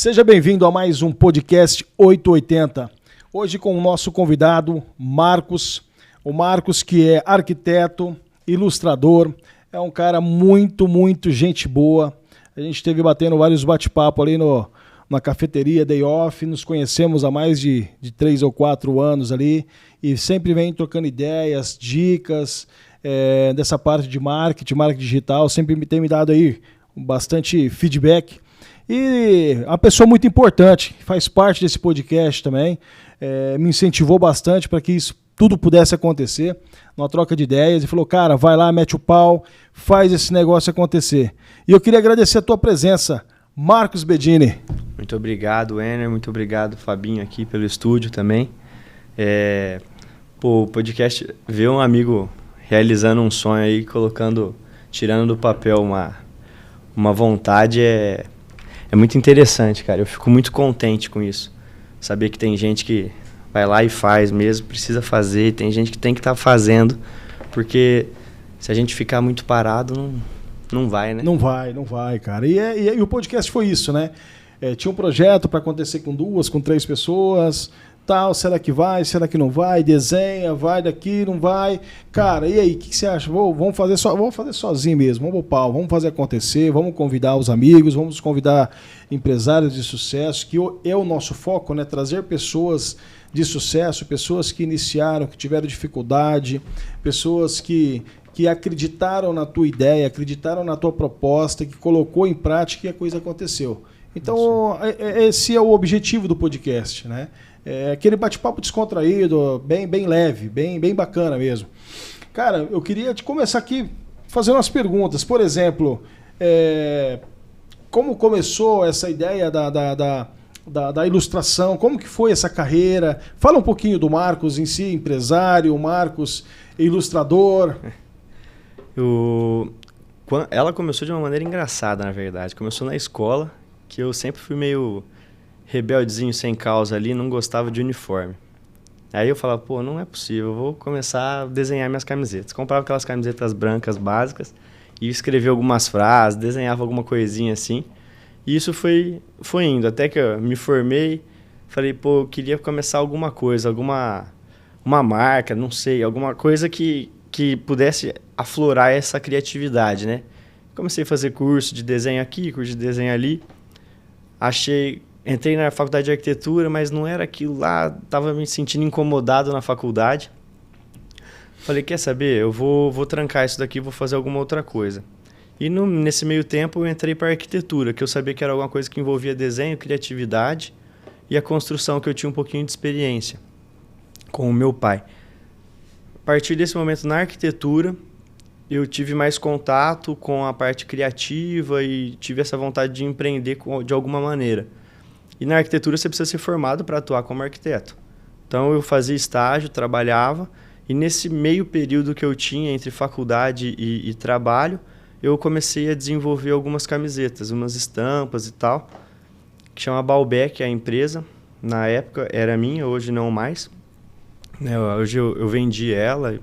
Seja bem-vindo a mais um podcast 880. Hoje com o nosso convidado, Marcos. O Marcos, que é arquiteto, ilustrador, é um cara muito gente boa. A gente esteve batendo vários bate-papos ali na cafeteria Day Off, nos conhecemos há mais de 3 ou 4 anos ali e sempre vem trocando ideias, dicas dessa parte de marketing digital, sempre tem me dado aí bastante feedback. E uma pessoa muito importante, faz parte desse podcast também, me incentivou bastante para que isso tudo pudesse acontecer, numa troca de ideias, e falou, cara, vai lá, mete o pau, faz esse negócio acontecer. E eu queria agradecer a tua presença, Marcos Bedini. Muito obrigado, Enner, muito obrigado, Fabinho, aqui pelo estúdio também. O podcast, ver um amigo realizando um sonho aí, tirando do papel uma vontade é muito interessante, cara. Eu fico muito contente com isso. Saber que tem gente que vai lá e faz mesmo, precisa fazer, tem gente que tem que estar fazendo, porque se a gente ficar muito parado, não vai, né? Não vai, cara. E o podcast foi isso, né? Tinha um projeto para acontecer com 2, com 3 pessoas, tal, será que vai, será que não vai, desenha, vai daqui, não vai. Cara, e aí, o que você acha? Vamos fazer sozinho mesmo, vamos pau, vamos fazer acontecer, vamos convidar os amigos, vamos convidar empresários de sucesso, que é o nosso foco, né? Trazer pessoas de sucesso, pessoas que iniciaram, que tiveram dificuldade, pessoas que acreditaram na tua ideia, acreditaram na tua proposta, que colocou em prática e a coisa aconteceu. Então, esse é o objetivo do podcast, né? Aquele bate-papo descontraído, bem leve, bem bacana mesmo. Cara, eu queria te começar aqui fazendo umas perguntas. Por exemplo, como começou essa ideia da ilustração? Como que foi essa carreira? Fala um pouquinho do Marcos em si, empresário, Marcos ilustrador. Ela começou de uma maneira engraçada, na verdade. Começou na escola, que eu sempre fui meio rebeldezinho sem causa ali, não gostava de uniforme. Aí eu falava, não é possível, eu vou começar a desenhar minhas camisetas. Comprava aquelas camisetas brancas básicas e escrevia algumas frases, desenhava alguma coisinha assim. E isso foi indo, até que eu me formei, falei, eu queria começar alguma coisa, uma marca, não sei, alguma coisa que pudesse aflorar essa criatividade, né? Comecei a fazer curso de desenho aqui, curso de desenho ali. Entrei na faculdade de arquitetura, mas não era aquilo lá, estava me sentindo incomodado na faculdade. Falei, quer saber, eu vou trancar isso daqui, vou fazer alguma outra coisa. E nesse meio tempo eu entrei para arquitetura, que eu sabia que era alguma coisa que envolvia desenho, criatividade e a construção, que eu tinha um pouquinho de experiência com o meu pai. A partir desse momento na arquitetura, eu tive mais contato com a parte criativa e tive essa vontade de empreender de alguma maneira. E na arquitetura você precisa ser formado para atuar como arquiteto. Então eu fazia estágio, trabalhava, e nesse meio período que eu tinha entre faculdade e trabalho, eu comecei a desenvolver algumas camisetas, umas estampas e tal, que chama Baalbek, a empresa. Na época era minha, hoje não mais. Hoje eu vendi ela.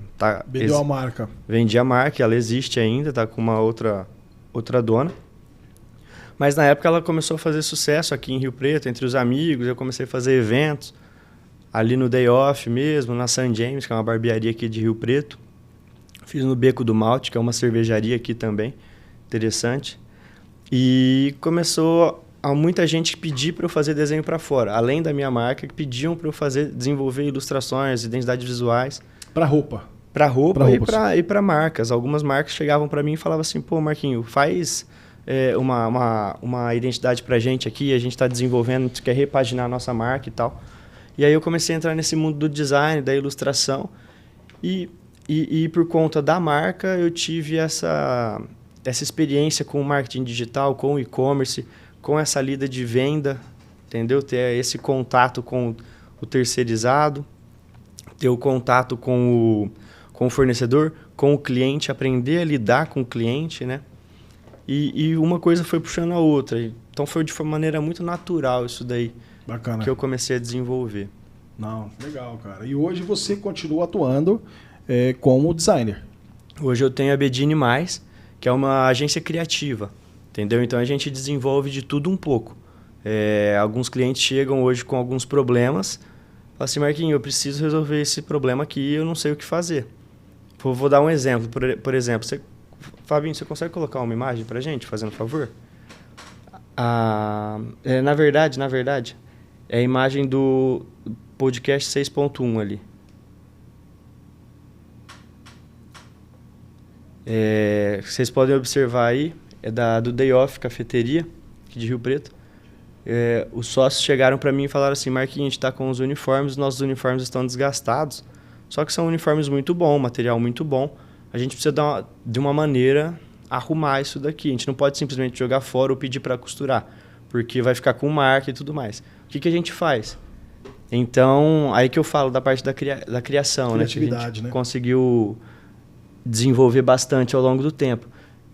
Vendeu a marca. Vendi a marca, ela existe ainda, está com uma outra dona. Mas na época ela começou a fazer sucesso aqui em Rio Preto, entre os amigos. Eu comecei a fazer eventos ali no Day Off mesmo, na St. James, que é uma barbearia aqui de Rio Preto. Fiz no Beco do Malte, que é uma cervejaria aqui também, interessante. E começou a muita gente pedir para eu fazer desenho para fora, além da minha marca, que pediam para eu desenvolver ilustrações, identidades visuais. Para roupa? Para roupa e para marcas. Algumas marcas chegavam para mim e falavam assim, Marquinho, faz uma identidade para a gente aqui, a gente está desenvolvendo, a gente quer repaginar a nossa marca e tal. E aí eu comecei a entrar nesse mundo do design, da ilustração, e por conta da marca eu tive essa experiência com o marketing digital, com o e-commerce, com essa lida de venda, entendeu? Ter esse contato com o terceirizado, ter o contato com o fornecedor, com o cliente, aprender a lidar com o cliente, né? E uma coisa foi puxando a outra. Então foi de uma maneira muito natural isso daí. Bacana. Que eu comecei a desenvolver. Não, legal, cara. E hoje você continua atuando como designer? Hoje eu tenho a Bedini+, que é uma agência criativa, entendeu? Então a gente desenvolve de tudo um pouco. Alguns clientes chegam hoje com alguns problemas. Falam assim, Marquinhos, eu preciso resolver esse problema aqui e eu não sei o que fazer. Vou dar um exemplo. Por exemplo, Fabinho, você consegue colocar uma imagem pra gente, fazendo favor? Na verdade, é a imagem do podcast 6.1 ali. Vocês podem observar aí, do Day Off Cafeteria, aqui de Rio Preto. Os sócios chegaram para mim e falaram assim, Marquinhos, a gente está com os uniformes, nossos uniformes estão desgastados, só que são uniformes muito bons, material muito bom. A gente precisa de uma maneira arrumar isso daqui. A gente não pode simplesmente jogar fora ou pedir para costurar, porque vai ficar com marca e tudo mais. O que a gente faz? Então, aí que eu falo da parte da criação, né? Que a gente conseguiu desenvolver bastante ao longo do tempo.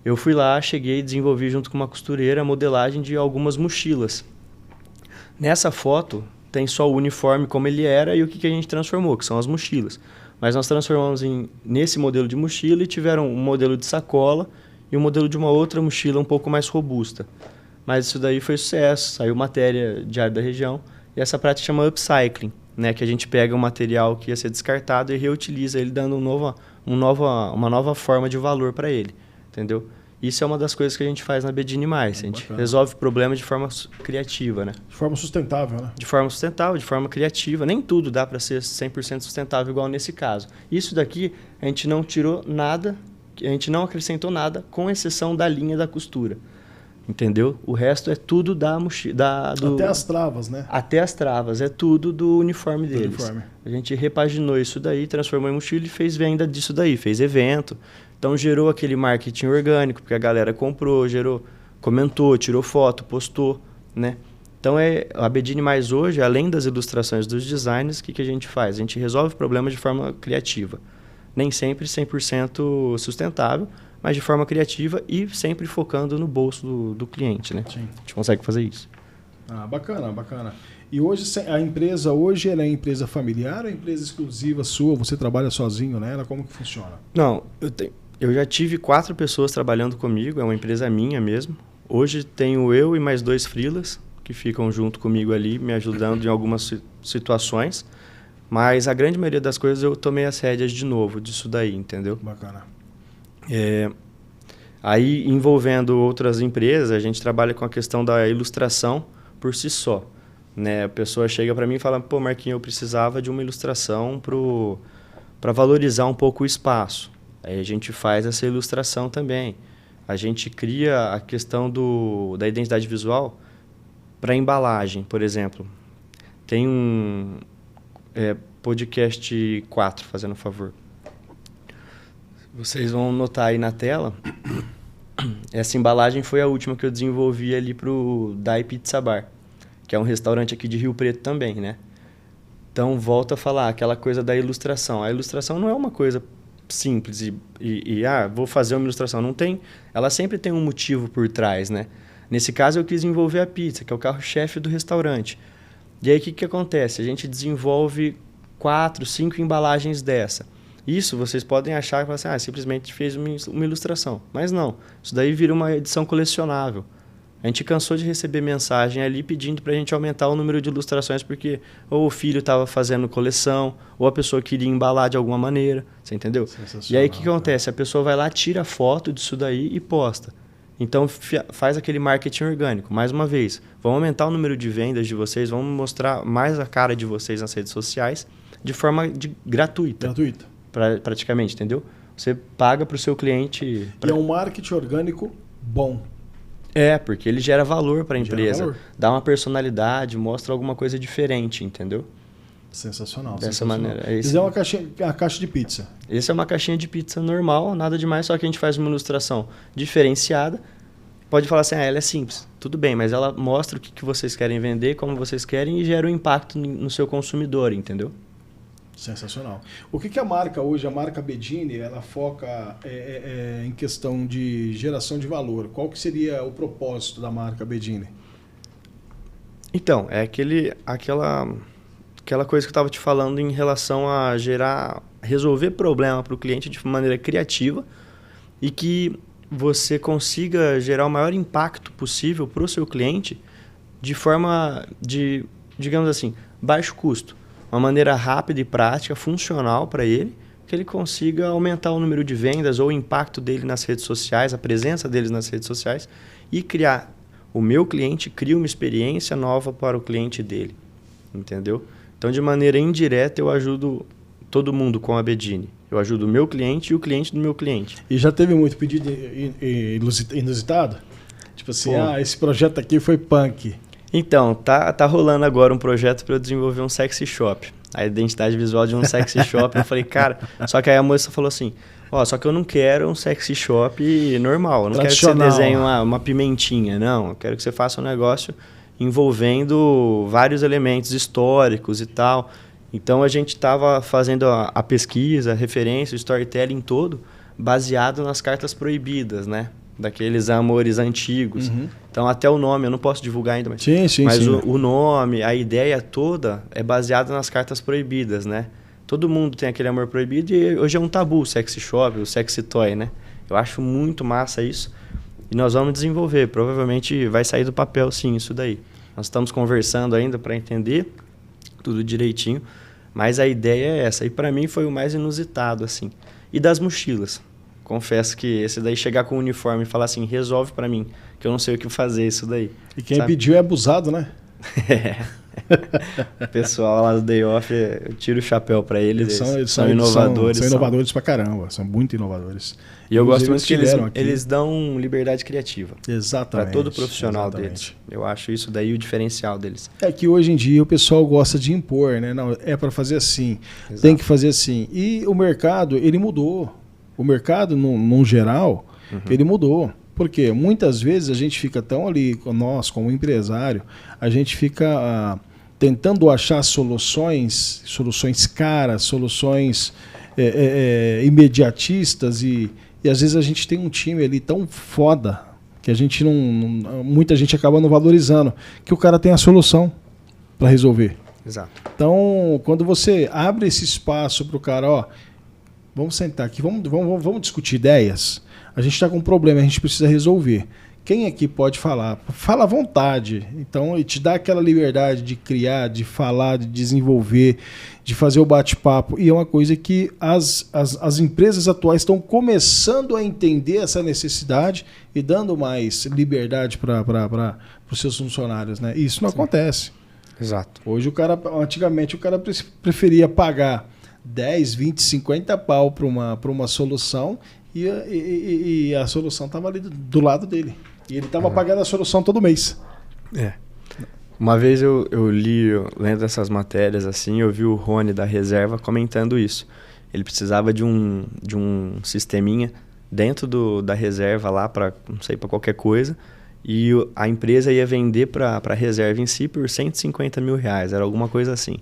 Eu fui lá, cheguei e desenvolvi junto com uma costureira a modelagem de algumas mochilas. Nessa foto tem só o uniforme como ele era e o que a gente transformou, que são as mochilas. Mas nós transformamos nesse modelo de mochila e tiveram um modelo de sacola e um modelo de uma outra mochila um pouco mais robusta. Mas isso daí foi sucesso, saiu matéria diária da região. E essa prática chama upcycling, né? Que a gente pega um material que ia ser descartado e reutiliza ele, dando uma nova forma de valor para ele, entendeu? Isso é uma das coisas que a gente faz na Bedini+. A gente resolve problemas de forma criativa, né? De forma sustentável, né? De forma sustentável, de forma criativa. Nem tudo dá para ser 100% sustentável, igual nesse caso. Isso daqui, a gente não tirou nada, a gente não acrescentou nada, com exceção da linha da costura. Entendeu? O resto é tudo Até as travas, né? Até as travas. É tudo do uniforme deles. A gente repaginou isso daí, transformou em mochila e fez venda disso daí. Fez evento. Então, gerou aquele marketing orgânico, porque a galera comprou, comentou, tirou foto, postou, né? Então, a Bedini+ hoje, além das ilustrações dos designers, o que a gente faz? A gente resolve problemas de forma criativa. Nem sempre 100% sustentável, mas de forma criativa e sempre focando no bolso do cliente, né? Sim. A gente consegue fazer isso. Bacana, bacana. E hoje, a empresa hoje ela é empresa familiar ou é empresa exclusiva sua? Você trabalha sozinho nela? Como que funciona? Não, eu já tive 4 pessoas trabalhando comigo, é uma empresa minha mesmo. Hoje tenho eu e mais 2 freelas que ficam junto comigo ali, me ajudando em algumas situações. Mas a grande maioria das coisas eu tomei as rédeas de novo disso daí, entendeu? Bacana. Aí, envolvendo outras empresas, a gente trabalha com a questão da ilustração por si só, né? A pessoa chega para mim e fala, pô, Marquinhos, eu precisava de uma ilustração para valorizar um pouco o espaço. Aí a gente faz essa ilustração também. A gente cria a questão da identidade visual para embalagem, por exemplo. Tem um podcast 4, fazendo um favor. Vocês vão notar aí na tela, essa embalagem foi a última que eu desenvolvi ali para o Dai Pizza Bar, que é um restaurante aqui de Rio Preto também, né? Então, volto a falar, aquela coisa da ilustração. A ilustração não é uma coisa simples vou fazer uma ilustração. Não tem, ela sempre tem um motivo por trás, né? Nesse caso, eu quis desenvolver a pizza, que é o carro-chefe do restaurante. E aí, o que acontece? A gente desenvolve 4, 5 embalagens dessa. Isso vocês podem achar que simplesmente fez uma ilustração. Mas não, isso daí vira uma edição colecionável. A gente cansou de receber mensagem ali pedindo para a gente aumentar o número de ilustrações porque ou o filho estava fazendo coleção, ou a pessoa queria embalar de alguma maneira, você entendeu? E aí o que acontece? A pessoa vai lá, tira foto disso daí e posta. Então faz aquele marketing orgânico. Mais uma vez, vamos aumentar o número de vendas de vocês, vamos mostrar mais a cara de vocês nas redes sociais de forma gratuita. Praticamente, entendeu? Você paga para o seu cliente... E é um marketing orgânico bom. Porque ele gera valor para a empresa. Dá uma personalidade, mostra alguma coisa diferente, entendeu? Sensacional. Dessa maneira. Isso é uma caixa de pizza. Essa é uma caixinha de pizza normal, nada demais, só que a gente faz uma ilustração diferenciada. Pode falar assim, ela é simples. Tudo bem, mas ela mostra o que vocês querem vender, como vocês querem e gera um impacto no seu consumidor, entendeu? Sensacional. O que a marca hoje, a marca Bedini, ela foca em questão de geração de valor? Qual que seria o propósito da marca Bedini? Então, é aquela coisa que eu estava te falando em relação a resolver problema para o cliente de maneira criativa e que você consiga gerar o maior impacto possível para o seu cliente de forma de, digamos assim, baixo custo. Uma maneira rápida e prática, funcional para ele, que ele consiga aumentar o número de vendas ou o impacto dele nas redes sociais, a presença deles nas redes sociais e criar. O meu cliente cria uma experiência nova para o cliente dele, entendeu? Então, de maneira indireta, eu ajudo todo mundo com a Bedini. Eu ajudo o meu cliente e o cliente do meu cliente. E já teve muito pedido inusitado? Tipo assim, esse projeto aqui foi punk. Então, tá rolando agora um projeto para eu desenvolver um sexy shop. A identidade visual de um sexy shop. Eu falei, cara... Só que aí a moça falou assim, só que eu não quero um sexy shop normal. Eu não quero que você desenhe uma pimentinha. Não, eu quero que você faça um negócio envolvendo vários elementos históricos e tal. Então, a gente estava fazendo a pesquisa, a referência, o storytelling todo, baseado nas cartas proibidas, né? Daqueles amores antigos. Uhum. Então, até o nome, eu não posso divulgar ainda, mas, sim. O nome, a ideia toda é baseada nas cartas proibidas, né? Todo mundo tem aquele amor proibido e hoje é um tabu o sexy shop, o sexy toy, né? Eu acho muito massa isso e nós vamos desenvolver. Provavelmente vai sair do papel, sim, isso daí. Nós estamos conversando ainda para entender tudo direitinho, mas a ideia é essa. E para mim foi o mais inusitado, assim. E das mochilas. Confesso que esse daí chegar com o uniforme e falar assim, resolve para mim, que eu não sei o que fazer isso daí. E quem pediu é abusado, né? O pessoal lá do Day Off, eu tiro o chapéu para eles. Eles são inovadores. São inovadores pra caramba, são muito inovadores. E eu gosto muito que eles dão liberdade criativa. Exatamente. Para todo profissional deles. Eu acho isso daí o diferencial deles. É que hoje em dia o pessoal gosta de impor, né? Não, é para fazer assim, exato. Tem que fazer assim. E o mercado, ele mudou. O mercado, num geral, ele mudou. Porque muitas vezes a gente fica tão ali, nós como empresário, a gente fica tentando achar soluções caras, soluções imediatistas e às vezes a gente tem um time ali tão foda que a gente muita gente acaba não valorizando, que o cara tem a solução para resolver. Exato. Então, quando você abre esse espaço para o cara, vamos sentar aqui, vamos discutir ideias. A gente está com um problema, a gente precisa resolver. Quem aqui pode falar? Fala à vontade. Então, e te dá aquela liberdade de criar, de falar, de desenvolver, de fazer o bate-papo. E é uma coisa que as empresas atuais estão começando a entender essa necessidade e dando mais liberdade para os seus funcionários, né? E isso não acontece. Exato. Hoje, antigamente, o cara preferia pagar 10, 20, 50 pau para uma solução e a solução estava ali do lado dele. E ele estava pagando a solução todo mês. Uma vez eu lendo essas matérias assim, eu vi o Rony da reserva comentando isso. Ele precisava de um sisteminha dentro da reserva lá para, não sei, para qualquer coisa. E a empresa ia vender para a reserva em si por R$150 mil. Era alguma coisa assim.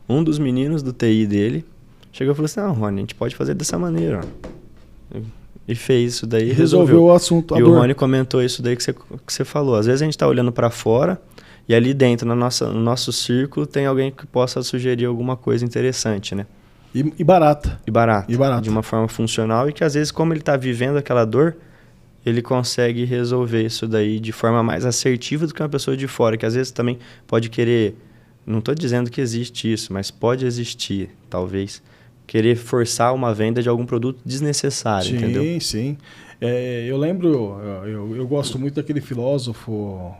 Um dos meninos do TI dele chegou e falou assim, não, Rony, a gente pode fazer dessa maneira. E fez isso daí. Resolveu o assunto. E o Rony comentou isso daí que você falou. Às vezes a gente está olhando para fora e ali dentro, no nosso círculo, tem alguém que possa sugerir alguma coisa interessante, né? E barata. E barata. De uma forma funcional e que às vezes, como ele está vivendo aquela dor, ele consegue resolver isso daí de forma mais assertiva do que uma pessoa de fora, que às vezes também pode querer... Não estou dizendo que existe isso, mas pode existir, talvez... Querer forçar uma venda de algum produto desnecessário, entendeu? Sim. Eu lembro, eu gosto muito daquele filósofo,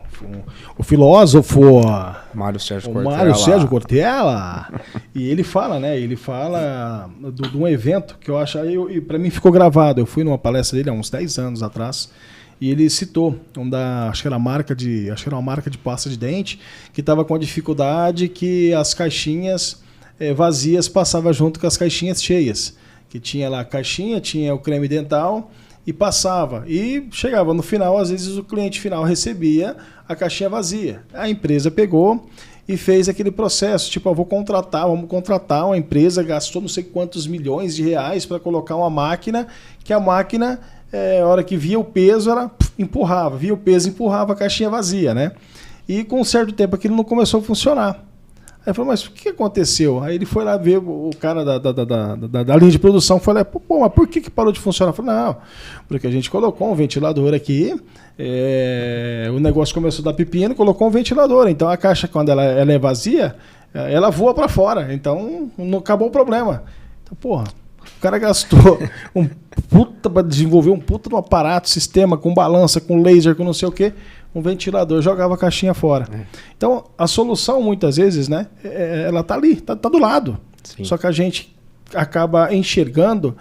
Mário Sérgio Cortella. E ele fala, né? Ele fala de um evento que eu acho, para mim ficou gravado. Eu fui numa palestra dele há uns 10 anos atrás. E ele citou, acho que era uma marca de pasta de dente, que estava com a dificuldade que as caixinhas vazias passava junto com as caixinhas cheias, que tinha lá a caixinha, tinha o creme dental e passava, e chegava no final, às vezes o cliente final recebia a caixinha vazia. A empresa pegou e fez aquele processo, tipo, vamos contratar uma empresa, gastou não sei quantos milhões de reais para colocar uma máquina, que a máquina, a hora que via o peso, ela empurrava, via o peso, empurrava a caixinha vazia, né? E com um certo tempo aquilo não começou a funcionar. Aí eu falei, mas o que aconteceu? Aí ele foi lá ver o cara da linha de produção, foi lá, pô, mas por que parou de funcionar? Eu falei, não, porque a gente colocou um ventilador aqui, o negócio começou a dar pepino, colocou um ventilador, então a caixa, quando ela é vazia, ela voa para fora, então não acabou o problema. Então, porra, o cara gastou para desenvolver um puta de um aparato, sistema com balança, com laser, com não sei o quê, um ventilador, jogava a caixinha fora. Então, a solução, muitas vezes, né, ela tá ali, tá do lado. Sim. Só que a gente acaba enxergando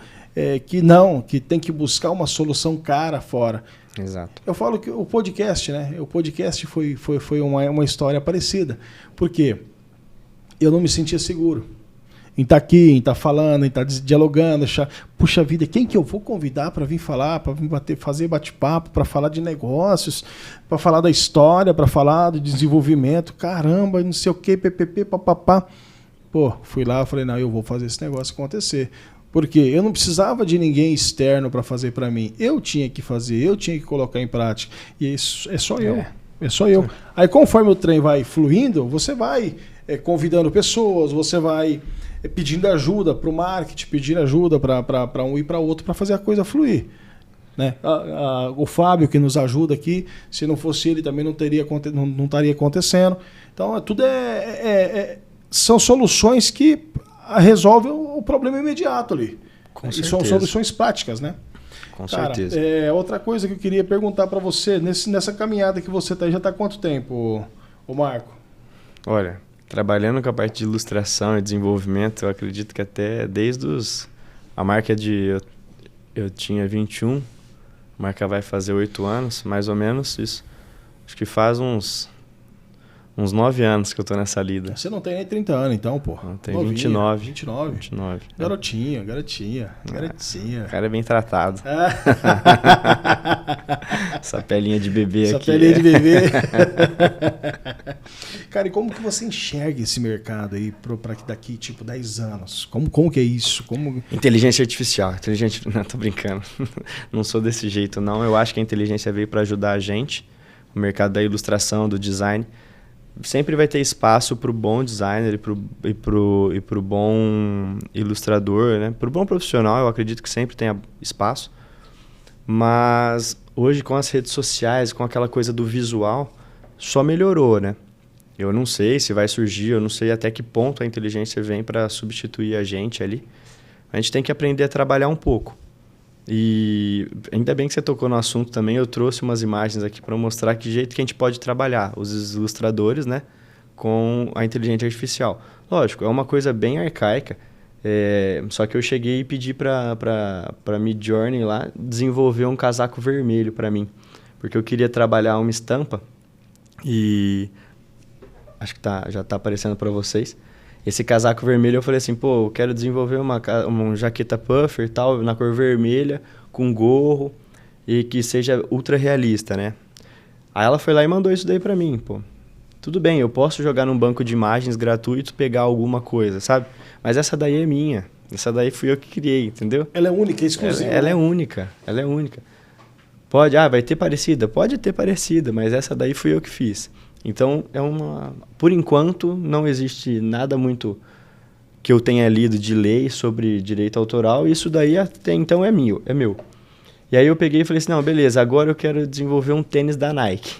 que tem que buscar uma solução cara fora. Exato. Eu falo que o podcast, né, o podcast foi uma história parecida, porque eu não me sentia seguro em estar aqui, em estar falando, em estar dialogando, puxa vida, quem que eu vou convidar para vir falar, para vir fazer bate-papo, para falar de negócios, para falar da história, para falar do desenvolvimento, caramba, não sei o que, ppp, papapá. Pô, fui lá, falei, não, eu vou fazer esse negócio acontecer. Porque eu não precisava de ninguém externo para fazer para mim. Eu tinha que fazer, eu tinha que colocar em prática. E isso é só eu. É só eu. Aí conforme o trem vai fluindo, você vai convidando pessoas, você vai pedindo ajuda para o marketing, pedindo ajuda para um e para outro para fazer a coisa fluir. Né? O Fábio que nos ajuda aqui, se não fosse ele também não estaria acontecendo. Então tudo são soluções que resolvem o problema imediato ali. Com e certeza. São soluções práticas, né? Com Cara, certeza. Outra coisa que eu queria perguntar para você, nessa caminhada que você está, já está há quanto tempo, o Marco? Olha, trabalhando com a parte de ilustração e desenvolvimento, eu acredito que até desde a marca eu tinha 21, a marca vai fazer 8 anos, mais ou menos isso. Acho que faz uns 9 anos que eu tô nessa lida. Você não tem nem 30 anos então, pô. Não, tem 29. 29. Garotinha. O cara é bem tratado. Essa pelinha de bebê aqui. Essa pelinha de bebê. Cara, e como que você enxerga esse mercado aí para daqui, tipo, 10 anos? Como que é isso? Inteligência artificial. Não, tô brincando. Não sou desse jeito, não. Eu acho que a inteligência veio para ajudar a gente. O mercado da ilustração, do design. Sempre vai ter espaço para o bom designer e pro bom ilustrador, né? Para o bom profissional, eu acredito que sempre tenha espaço. Mas hoje, com as redes sociais, com aquela coisa do visual, só melhorou, né? Eu não sei se vai surgir, eu não sei até que ponto a inteligência vem para substituir a gente ali. A gente tem que aprender a trabalhar um pouco. E ainda bem que você tocou no assunto também, eu trouxe umas imagens aqui para mostrar que jeito que a gente pode trabalhar, os ilustradores, né, com a inteligência artificial. Lógico, é uma coisa bem arcaica, só que eu cheguei e pedi para Midjourney lá desenvolver um casaco vermelho para mim, porque eu queria trabalhar uma estampa e acho que já está aparecendo para vocês. Esse casaco vermelho eu falei assim, pô, eu quero desenvolver uma jaqueta puffer e tal, na cor vermelha, com gorro e que seja ultra realista, né? Aí ela foi lá e mandou isso daí pra mim, pô. Tudo bem, eu posso jogar num banco de imagens gratuito, pegar alguma coisa, sabe? Mas essa daí é minha. Essa daí fui eu que criei, entendeu? Ela é única, é exclusiva. Ela é única. Pode, vai ter parecida? Pode ter parecida, mas essa daí fui eu que fiz. Então, por enquanto, não existe nada muito que eu tenha lido de lei sobre direito autoral. Isso daí até então é meu. E aí eu peguei e falei assim, não, beleza, agora eu quero desenvolver um tênis da Nike.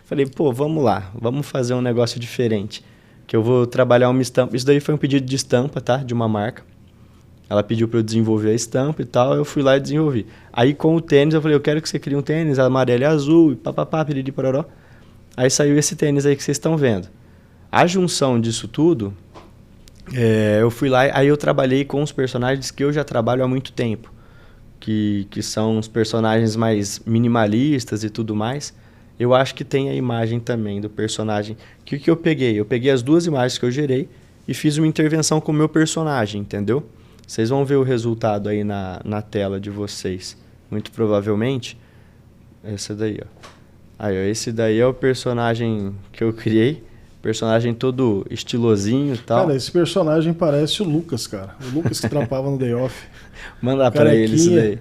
Falei, pô, vamos lá, vamos fazer um negócio diferente. Que eu vou trabalhar uma estampa. Isso daí foi um pedido de estampa, tá? De uma marca. Ela pediu para eu desenvolver a estampa e tal, eu fui lá e desenvolvi. Aí com o tênis, eu falei, eu quero que você crie um tênis amarelo e azul, e papapá, piriri, pororó. Aí saiu esse tênis aí que vocês estão vendo. A junção disso tudo, eu fui lá, aí eu trabalhei com os personagens que eu já trabalho há muito tempo. Que são os personagens mais minimalistas e tudo mais. Eu acho que tem a imagem também do personagem. O que eu peguei? Eu peguei as 2 imagens que eu gerei e fiz uma intervenção com o meu personagem, entendeu? Vocês vão ver o resultado aí na tela de vocês. Muito provavelmente. Essa daí, ó. Aí, ó, esse daí é o personagem que eu criei. Personagem todo estilosinho e tal. Cara, esse personagem parece o Lucas, cara. O Lucas que trampava no Day Off. Mandar pra ele isso daí.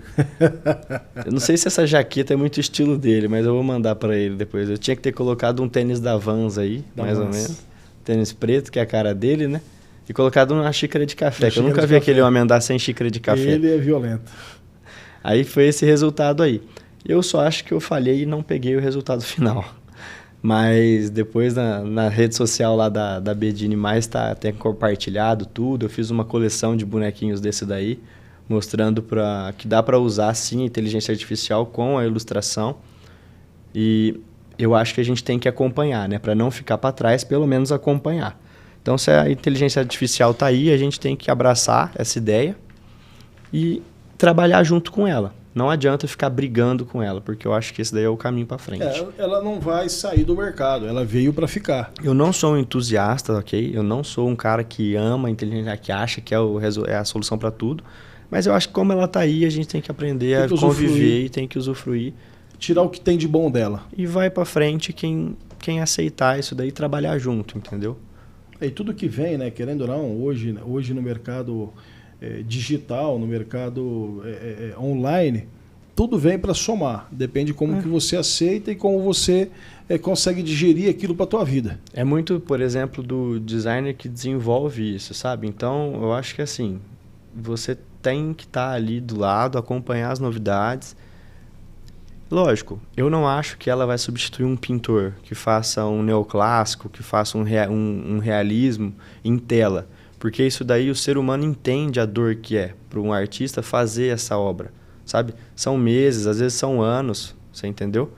Eu não sei se essa jaqueta é muito estilo dele, mas eu vou mandar pra ele depois. Eu tinha que ter colocado um tênis da Vans aí, mais ou menos. tênis preto, que é a cara dele, né? E colocado numa xícara de café, que eu nunca vi aquele homem andar sem xícara de café. Ele é violento. Aí foi esse resultado aí. Eu só acho que eu falhei e não peguei o resultado final. Mas depois na rede social lá da Bedini Mais tá até compartilhado tudo. Eu fiz uma coleção de bonequinhos desse daí, mostrando que dá para usar sim a inteligência artificial com a ilustração. E eu acho que a gente tem que acompanhar, né? Para não ficar para trás, pelo menos acompanhar. Então, se a inteligência artificial está aí, a gente tem que abraçar essa ideia e trabalhar junto com ela. Não adianta ficar brigando com ela, porque eu acho que esse daí é o caminho para frente. Ela não vai sair do mercado, ela veio para ficar. Eu não sou um entusiasta, ok? Eu não sou um cara que ama a inteligência, que acha que é a solução para tudo. Mas eu acho que como ela está aí, a gente tem que aprender a conviver e tem que usufruir. Tirar o que tem de bom dela. E vai para frente quem aceitar isso daí e trabalhar junto, entendeu? E tudo que vem, né, querendo ou não, hoje no mercado digital, no mercado online, tudo vem para somar. Depende de como que você aceita e como você consegue digerir aquilo para a tua vida. É muito, por exemplo, do designer que desenvolve isso, sabe? Então, eu acho que assim, você tem que estar ali do lado, acompanhar as novidades. Lógico, eu não acho que ela vai substituir um pintor que faça um neoclássico, que faça um realismo em tela. Porque isso daí o ser humano entende a dor que é para um artista fazer essa obra, sabe? São meses, às vezes são anos, você entendeu,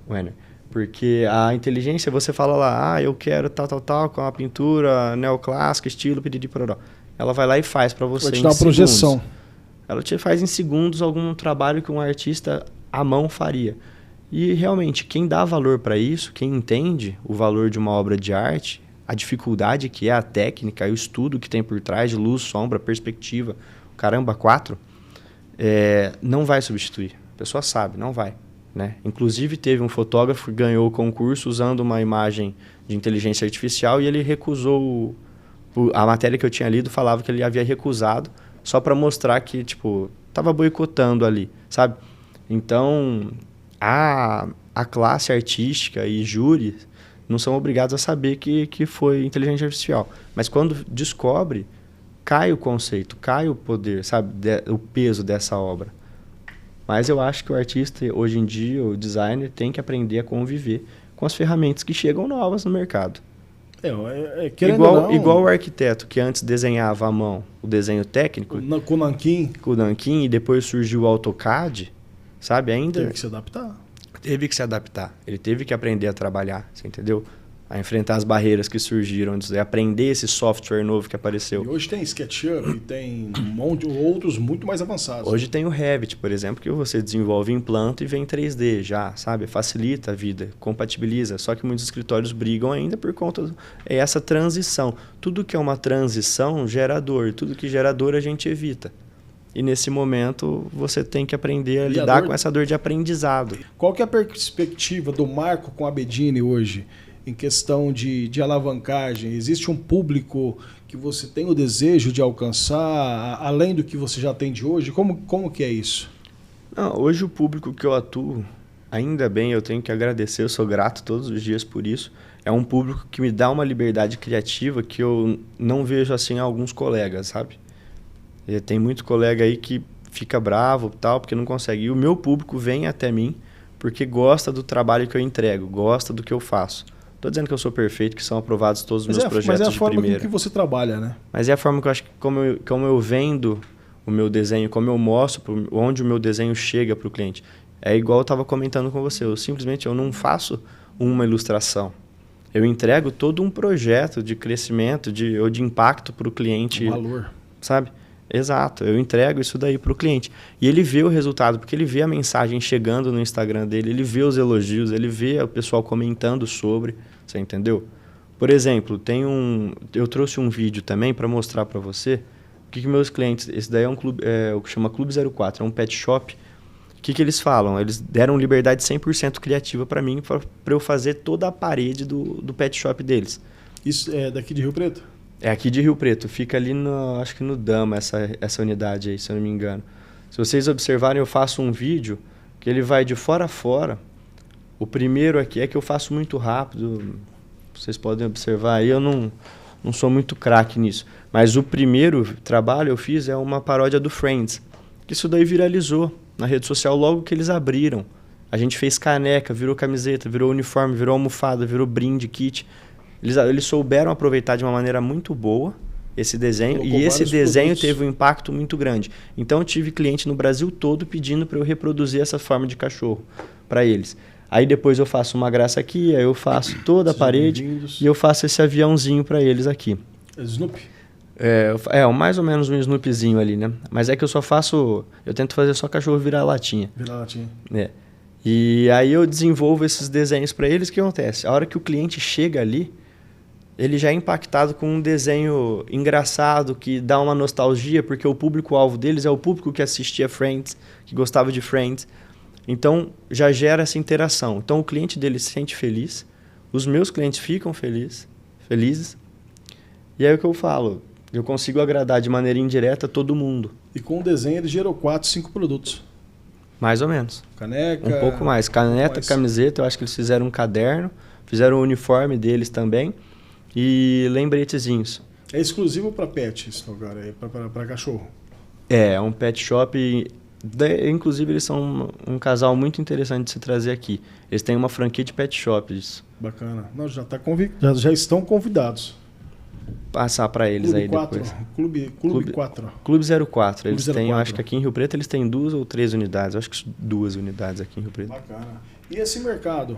Werner? Porque a inteligência, você fala lá, eu quero tal, com a pintura neoclássica, estilo, piriri, pororó. Ela vai lá e faz para você em segundos. Vai te dar uma projeção. Ela te faz em segundos algum trabalho que um artista à mão faria. E realmente, quem dá valor para isso, quem entende o valor de uma obra de arte, a dificuldade que é a técnica e o estudo que tem por trás de luz, sombra, perspectiva, caramba, 4, não vai substituir. A pessoa sabe, não vai. Né? Inclusive, teve um fotógrafo que ganhou o concurso usando uma imagem de inteligência artificial e ele recusou. A matéria que eu tinha lido falava que ele havia recusado só para mostrar que, tipo, estava boicotando ali, sabe? Então, a classe artística e júri não são obrigados a saber que foi inteligência artificial. Mas quando descobre, cai o conceito, cai o poder, sabe? O peso dessa obra. Mas eu acho que o artista, hoje em dia, o designer, tem que aprender a conviver com as ferramentas que chegam novas no mercado. Igual o arquiteto que antes desenhava à mão o desenho técnico. Com o Nanquim e depois surgiu o AutoCAD. Sabe, ainda... Teve que se adaptar. Teve que se adaptar. Ele teve que aprender a trabalhar, você entendeu? A enfrentar as barreiras que surgiram, aprender esse software novo que apareceu. E hoje tem SketchUp, tem um monte de outros muito mais avançados. Hoje tem o Revit, por exemplo, que você desenvolve em planta e vem em 3D já, sabe? Facilita a vida, compatibiliza. Só que muitos escritórios brigam ainda por conta dessa transição. Tudo que é uma transição gera dor, tudo que gera dor a gente evita. E nesse momento você tem que aprender a lidar com essa dor de aprendizado. Qual que é a perspectiva do Marco com a Bedini hoje em questão de alavancagem? Existe um público que você tem o desejo de alcançar, além do que você já tem de hoje? Como que é isso? Não, hoje o público que eu atuo, ainda bem, eu tenho que agradecer, eu sou grato todos os dias por isso. É um público que me dá uma liberdade criativa que eu não vejo assim em alguns colegas, sabe? Tem muito colega aí que fica bravo tal, porque não consegue. E o meu público vem até mim porque gosta do trabalho que eu entrego, gosta do que eu faço. Estou dizendo que eu sou perfeito, que são aprovados todos os meus projetos de primeira. Mas é a forma com que você trabalha, né? Mas é a forma que eu acho que como eu vendo o meu desenho, como eu mostro onde o meu desenho chega para o cliente. É igual eu estava comentando com você, eu não faço uma ilustração. Eu entrego todo um projeto de crescimento ou de impacto para o cliente. Valor. Sabe? Exato, eu entrego isso daí para o cliente. E ele vê o resultado, porque ele vê a mensagem chegando no Instagram dele, ele vê os elogios, ele vê o pessoal comentando sobre, você entendeu? Por exemplo, eu trouxe um vídeo também para mostrar para você o que meus clientes... Esse daí é um clube, o que chama Clube 04, é um pet shop. O que eles falam? Eles deram liberdade 100% criativa para mim, para eu fazer toda a parede do pet shop deles. Isso é daqui de Rio Preto? É aqui de Rio Preto, fica ali acho que no Dama, essa unidade aí, se eu não me engano. Se vocês observarem, eu faço um vídeo que ele vai de fora a fora. O primeiro aqui é que eu faço muito rápido, vocês podem observar aí, eu não sou muito craque nisso. Mas o primeiro trabalho eu fiz é uma paródia do Friends. Isso daí viralizou na rede social logo que eles abriram. A gente fez caneca, virou camiseta, virou uniforme, virou almofada, virou brinde, kit. Eles souberam aproveitar de uma maneira muito boa esse desenho. Colocou e esse desenho produtos. teve um impacto muito grande. Então eu tive cliente no Brasil todo pedindo para eu reproduzir essa forma de cachorro para eles. Aí depois eu faço uma graça aqui, aí eu faço toda a parede e eu faço esse aviãozinho para eles aqui. Snoopy? Mais ou menos um Snoopyzinho ali, né? Mas é que eu tento fazer só cachorro virar latinha. Virar latinha. E aí eu desenvolvo esses desenhos para eles. O que acontece? A hora que o cliente chega ali, ele já é impactado com um desenho engraçado, que dá uma nostalgia, porque o público-alvo deles é o público que assistia Friends, que gostava de Friends. Então, já gera essa interação. Então, o cliente dele se sente feliz, os meus clientes ficam felizes. E aí é o que eu falo, eu consigo agradar de maneira indireta todo mundo. E com o desenho ele gerou 4, 5 produtos. Mais ou menos. Caneca... Um pouco mais. Caneta, camiseta, eu acho que eles fizeram um caderno, fizeram o uniforme deles também e lembretezinhos. É exclusivo para pet isso agora, é para cachorro? É um pet shop. Inclusive, eles são um casal muito interessante de se trazer aqui. Eles têm uma franquia de pet shops. Bacana. Não, já estão convidados. Passar para eles Clube aí 4, depois. Clube 4. Clube 04. Eles Clube têm, 04. eu acho que aqui em Rio Preto eles têm 2 ou 3 unidades. Eu acho que 2 unidades aqui em Rio Preto. Bacana. E esse mercado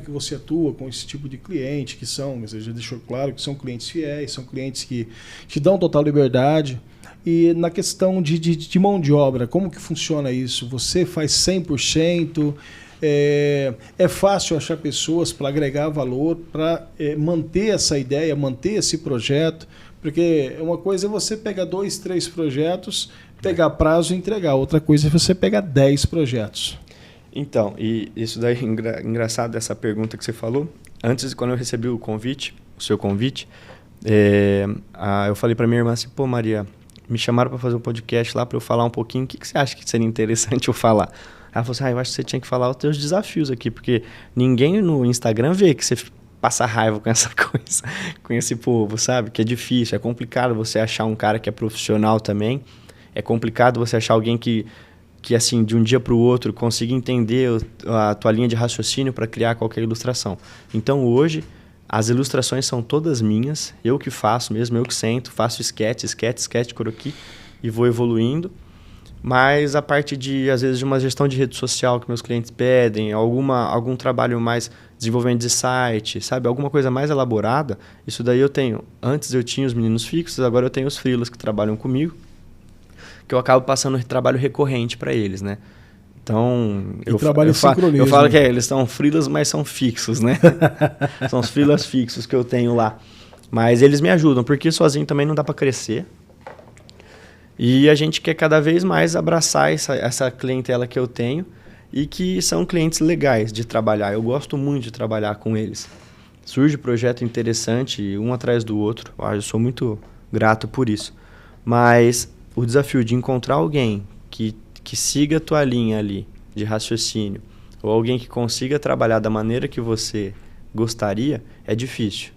que você atua com esse tipo de cliente, que são, você já deixou claro que são clientes fiéis, são clientes que te dão total liberdade. E na questão de mão de obra, como que funciona isso? Você faz 100%? É fácil achar pessoas para agregar valor, para manter essa ideia, manter esse projeto? Porque uma coisa é você pegar 2, 3 projetos, pegar prazo e entregar. Outra coisa é você pegar 10 projetos. Então, e isso daí é engraçado, essa pergunta que você falou. Antes, quando eu recebi o seu convite, eu falei para minha irmã assim, pô, Maria, me chamaram para fazer um podcast lá para eu falar um pouquinho. O que você acha que seria interessante eu falar? Ela falou assim, eu acho que você tinha que falar os teus desafios aqui, porque ninguém no Instagram vê que você passa raiva com essa coisa, com esse povo, sabe? Que é difícil, é complicado você achar um cara que é profissional também. É complicado você achar alguém que assim, de um dia para o outro, consiga entender a tua linha de raciocínio para criar qualquer ilustração. Então, hoje, as ilustrações são todas minhas, eu que faço mesmo, eu que sento, faço sketch, croquis e vou evoluindo. Mas a parte às vezes, de uma gestão de rede social que meus clientes pedem, algum trabalho mais desenvolvimento de site, sabe? Alguma coisa mais elaborada, isso daí eu tenho. Antes eu tinha os meninos fixos, agora eu tenho os freelas que trabalham comigo, que eu acabo passando trabalho recorrente para eles, né? Então, eu falo que eles são freelas, mas são fixos, né? São os freelas fixos que eu tenho lá. Mas eles me ajudam, porque sozinho também não dá para crescer. E a gente quer cada vez mais abraçar essa clientela que eu tenho e que são clientes legais de trabalhar. Eu gosto muito de trabalhar com eles. Surge projeto interessante, um atrás do outro. Eu sou muito grato por isso. Mas o desafio de encontrar alguém que siga a tua linha ali de raciocínio, ou alguém que consiga trabalhar da maneira que você gostaria, é difícil.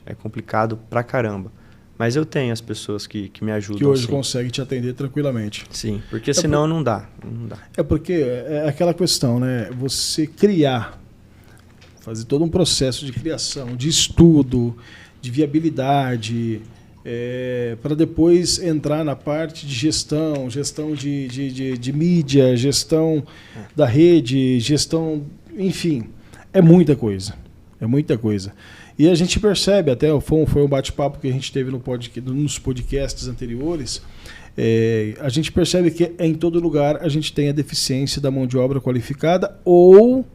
É complicado pra caramba. Mas eu tenho as pessoas que me ajudam. Que hoje conseguem te atender tranquilamente. Sim, porque senão não dá. É porque é aquela questão, né? Você criar, fazer todo um processo de criação, de estudo, de viabilidade, para depois entrar na parte de gestão de mídia, gestão da rede, gestão, enfim, é muita coisa. É muita coisa. E a gente percebe, até foi um bate-papo que a gente teve nos podcasts anteriores, a gente percebe que em todo lugar a gente tem a deficiência da mão de obra qualificada ou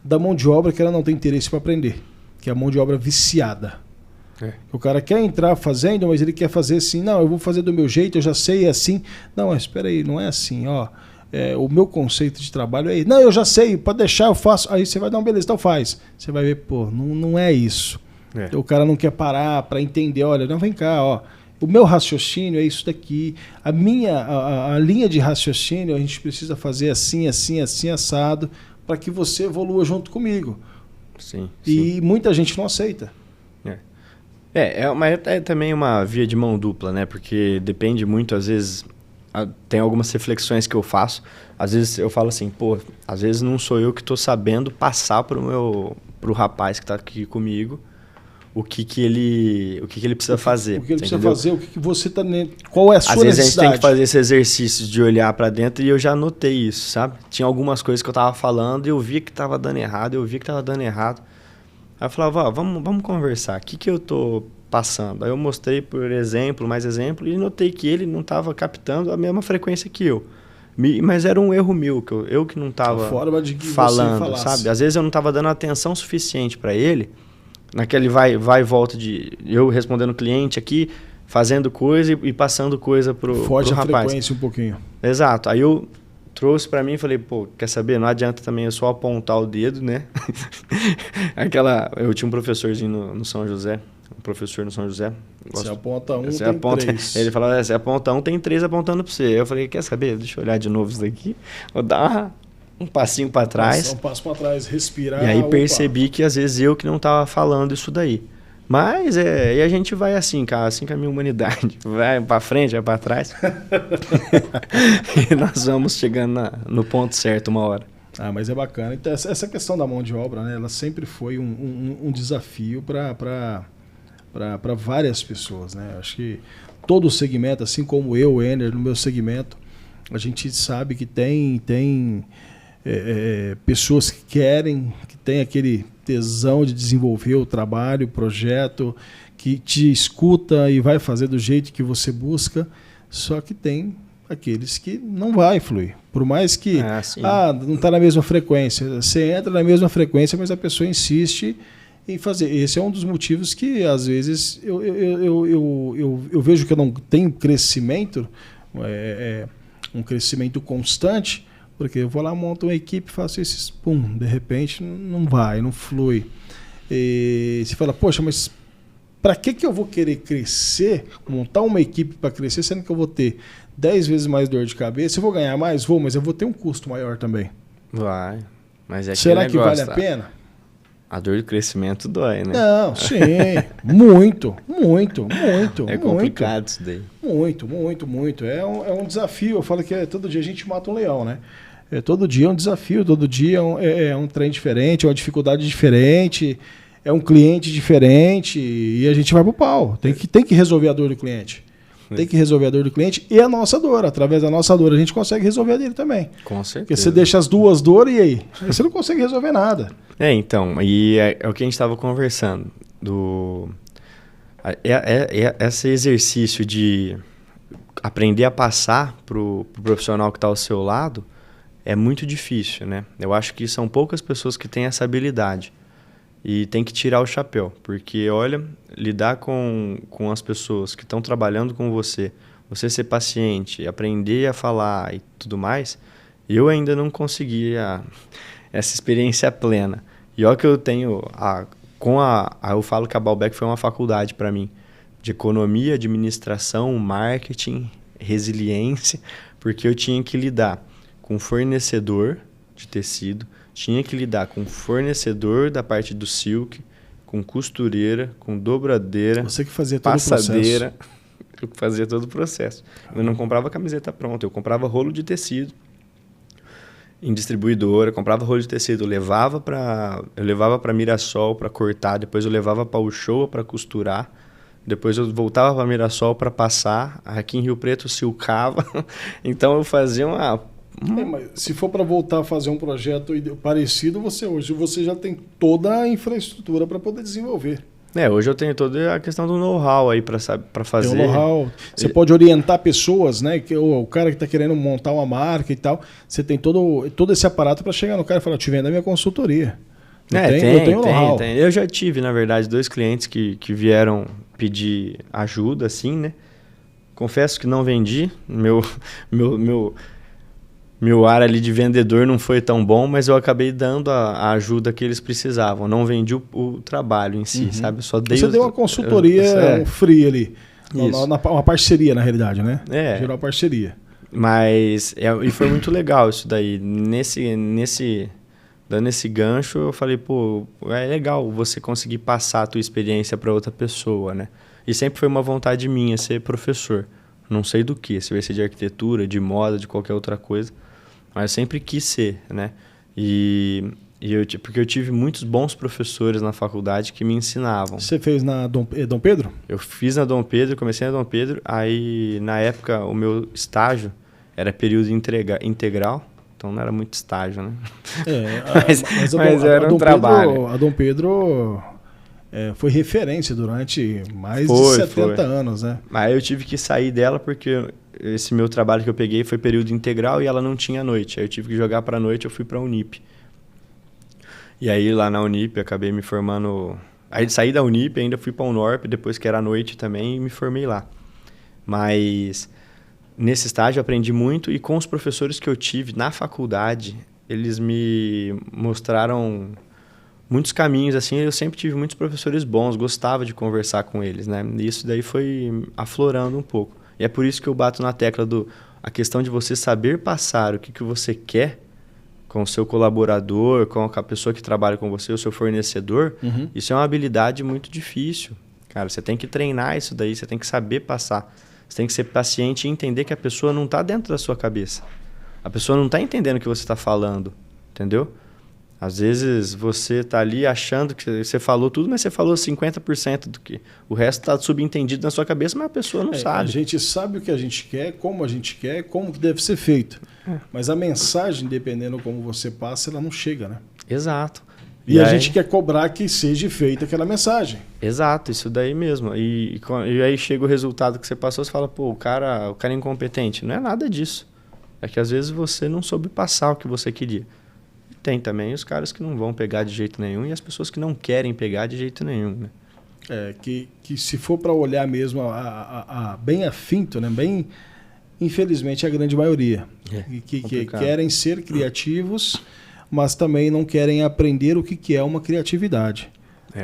da mão de obra que ela não tem interesse para aprender, que é a mão de obra viciada. O cara quer entrar fazendo, mas ele quer fazer assim, não, eu vou fazer do meu jeito, eu já sei, é assim. Não, mas espera aí, não é assim, ó. O meu conceito de trabalho é isso. Não, eu já sei, pode deixar, eu faço. Aí você vai dar beleza, então faz. Você vai ver, pô, não é isso. O cara não quer parar para entender, olha, não, vem cá, ó. O meu raciocínio é isso daqui. A linha de raciocínio a gente precisa fazer assim, assado, para que você evolua junto comigo. Sim. E muita gente não aceita. Mas é também uma via de mão dupla, né? Porque depende muito, às vezes, tem algumas reflexões que eu faço. Às vezes eu falo assim, pô, às vezes não sou eu que estou sabendo passar pro rapaz que está aqui comigo o que ele precisa fazer. O que ele precisa entendeu? fazer, o que você tá... Qual é a sua necessidade? Às vezes a gente tem que fazer esse exercício de olhar para dentro e eu já notei isso, sabe? Tinha algumas coisas que eu tava falando e eu via que tava dando errado, Aí eu falava, vamos conversar, o que eu tô passando? Aí eu mostrei por exemplo, mais exemplo, e notei que ele não estava captando a mesma frequência que eu. Mas era um erro meu, que eu que não estava falando, sabe? Às vezes eu não estava dando atenção suficiente para ele, naquele vai e volta de eu respondendo o cliente aqui, fazendo coisa e passando coisa pro rapaz. Foge a frequência um pouquinho. Exato. Aí eu trouxe para mim e falei, pô, quer saber? Não adianta também eu só apontar o dedo, né? Eu tinha um professorzinho no São José, Você aponta um, você tem aponta, 3. Ele falava, você aponta um, tem 3 apontando para você. Eu falei, quer saber? Deixa eu olhar de novo isso daqui. Vou dar um passinho para trás. Um passo para trás, respirar. E aí percebi que às vezes eu que não estava falando isso daí. Mas e a gente vai assim, cara, assim que a minha humanidade vai para frente, vai para trás. E nós vamos chegando no ponto certo uma hora. Mas é bacana. Então, essa questão da mão de obra, né, ela sempre foi um desafio para várias pessoas, né? Acho que todo o segmento, assim como eu, Enner, no meu segmento, a gente sabe que tem pessoas que querem, que tem aquele tesão de desenvolver o trabalho, o projeto, que te escuta e vai fazer do jeito que você busca, só que tem aqueles que não vai fluir. Por mais que não está na mesma frequência. Você entra na mesma frequência, mas a pessoa insiste em fazer. Esse é um dos motivos que, às vezes, eu vejo que eu não tenho crescimento, um crescimento constante, porque eu vou lá, monto uma equipe, faço esses, de repente não vai, não flui. E você fala, poxa, mas para que eu vou querer crescer, montar uma equipe para crescer, sendo que eu vou ter 10 vezes mais dor de cabeça? Eu vou ganhar mais? Vou, mas eu vou ter um custo maior também. Vai. Mas será que vale a pena? A dor de crescimento dói, né? Não, sim. muito. É complicado isso daí. Muito. É um desafio. Eu falo que todo dia a gente mata um leão, né? Todo dia é um desafio, todo dia é um trem diferente, é uma dificuldade diferente, é um cliente diferente e a gente vai pro pau. Tem que resolver a dor do cliente. Tem que resolver a dor do cliente e a nossa dor. Através da nossa dor a gente consegue resolver a dele também. Com certeza. Porque você deixa as duas dores e aí você não consegue resolver nada. Então, e é o que a gente estava conversando. Esse exercício de aprender a passar pro profissional que está ao seu lado é muito difícil, né? Eu acho que são poucas pessoas que têm essa habilidade. E tem que tirar o chapéu, porque, olha, lidar com as pessoas que estão trabalhando com você ser paciente, aprender a falar e tudo mais, eu ainda não consegui essa experiência plena. E olha que eu tenho, eu falo que a Baalbek foi uma faculdade para mim, de economia, administração, marketing, resiliência, porque eu tinha que lidar com fornecedor de tecido, tinha que lidar com fornecedor da parte do silk, com costureira, com dobradeira, você que fazia todo passadeira, eu fazia todo o processo. Eu não comprava camiseta pronta, eu comprava rolo de tecido em distribuidora, comprava rolo de tecido, eu levava para Mirassol para cortar, depois eu levava para Uchoa para costurar, depois eu voltava para Mirassol para passar, aqui em Rio Preto eu silcava, então eu fazia mas se for para voltar a fazer um projeto parecido, hoje você já tem toda a infraestrutura para poder desenvolver. Hoje eu tenho toda a questão do know-how aí para fazer. Tem o know-how. Você pode orientar pessoas, né? O cara que está querendo montar uma marca e tal. Você tem todo esse aparato para chegar no cara e falar, te vendo a minha consultoria. Eu tenho know-how. Eu já tive, na verdade, 2 clientes que vieram pedir ajuda, assim, né? Confesso que não vendi. Meu ar ali de vendedor não foi tão bom, mas eu acabei dando a ajuda que eles precisavam. Não vendi o trabalho em si, sabe? Só dei Você deu uma consultoria free ali. Uma parceria, na realidade, né? Gerou uma parceria. Mas e foi muito legal isso daí. dando esse gancho, eu falei, pô, é legal você conseguir passar a tua experiência para outra pessoa, né? E sempre foi uma vontade minha ser professor. Não sei do que, se vai ser de arquitetura, de moda, de qualquer outra coisa. Mas eu sempre quis ser, né? Porque eu tive muitos bons professores na faculdade que me ensinavam. Você fez na Dom Pedro? Eu fiz na Dom Pedro, comecei na Dom Pedro. Aí, na época, o meu estágio era período integral. Então, não era muito estágio, né? Mas era um trabalho. A Dom Pedro foi referência durante mais de 70 anos, né? Aí eu tive que sair dela porque esse meu trabalho que eu peguei foi período integral e ela não tinha noite. Aí eu tive que jogar para noite, eu fui para a Unip. E aí lá na Unip acabei me formando... Aí saí da Unip, ainda fui para a Unorp, depois que era noite também, e me formei lá. Mas nesse estágio eu aprendi muito e com os professores que eu tive na faculdade, eles me mostraram muitos caminhos, assim. Eu sempre tive muitos professores bons, gostava de conversar com eles, né? E isso daí foi aflorando um pouco. E é por isso que eu bato na tecla a questão de você saber passar o que você quer com o seu colaborador, com a pessoa que trabalha com você, o seu fornecedor. Uhum. Isso é uma habilidade muito difícil. Cara, você tem que treinar isso daí, você tem que saber passar. Você tem que ser paciente e entender que a pessoa não está dentro da sua cabeça. A pessoa não está entendendo o que você está falando, entendeu? Às vezes você está ali achando que você falou tudo, mas você falou 50% do que... O resto está subentendido na sua cabeça, mas a pessoa não sabe. A gente sabe o que a gente quer, como que deve ser feito. Mas a mensagem, dependendo como você passa, ela não chega, né? Exato. E a gente quer cobrar que seja feita aquela mensagem. Exato, isso daí mesmo. E aí chega o resultado que você passou, você fala, pô, o cara é incompetente. Não é nada disso. É que às vezes você não soube passar o que você queria. Tem também os caras que não vão pegar de jeito nenhum e as pessoas que não querem pegar de jeito nenhum, né? Que se for para olhar mesmo bem afinto, né? Bem, infelizmente, a grande maioria. Que querem ser criativos, mas também não querem aprender o que é uma criatividade.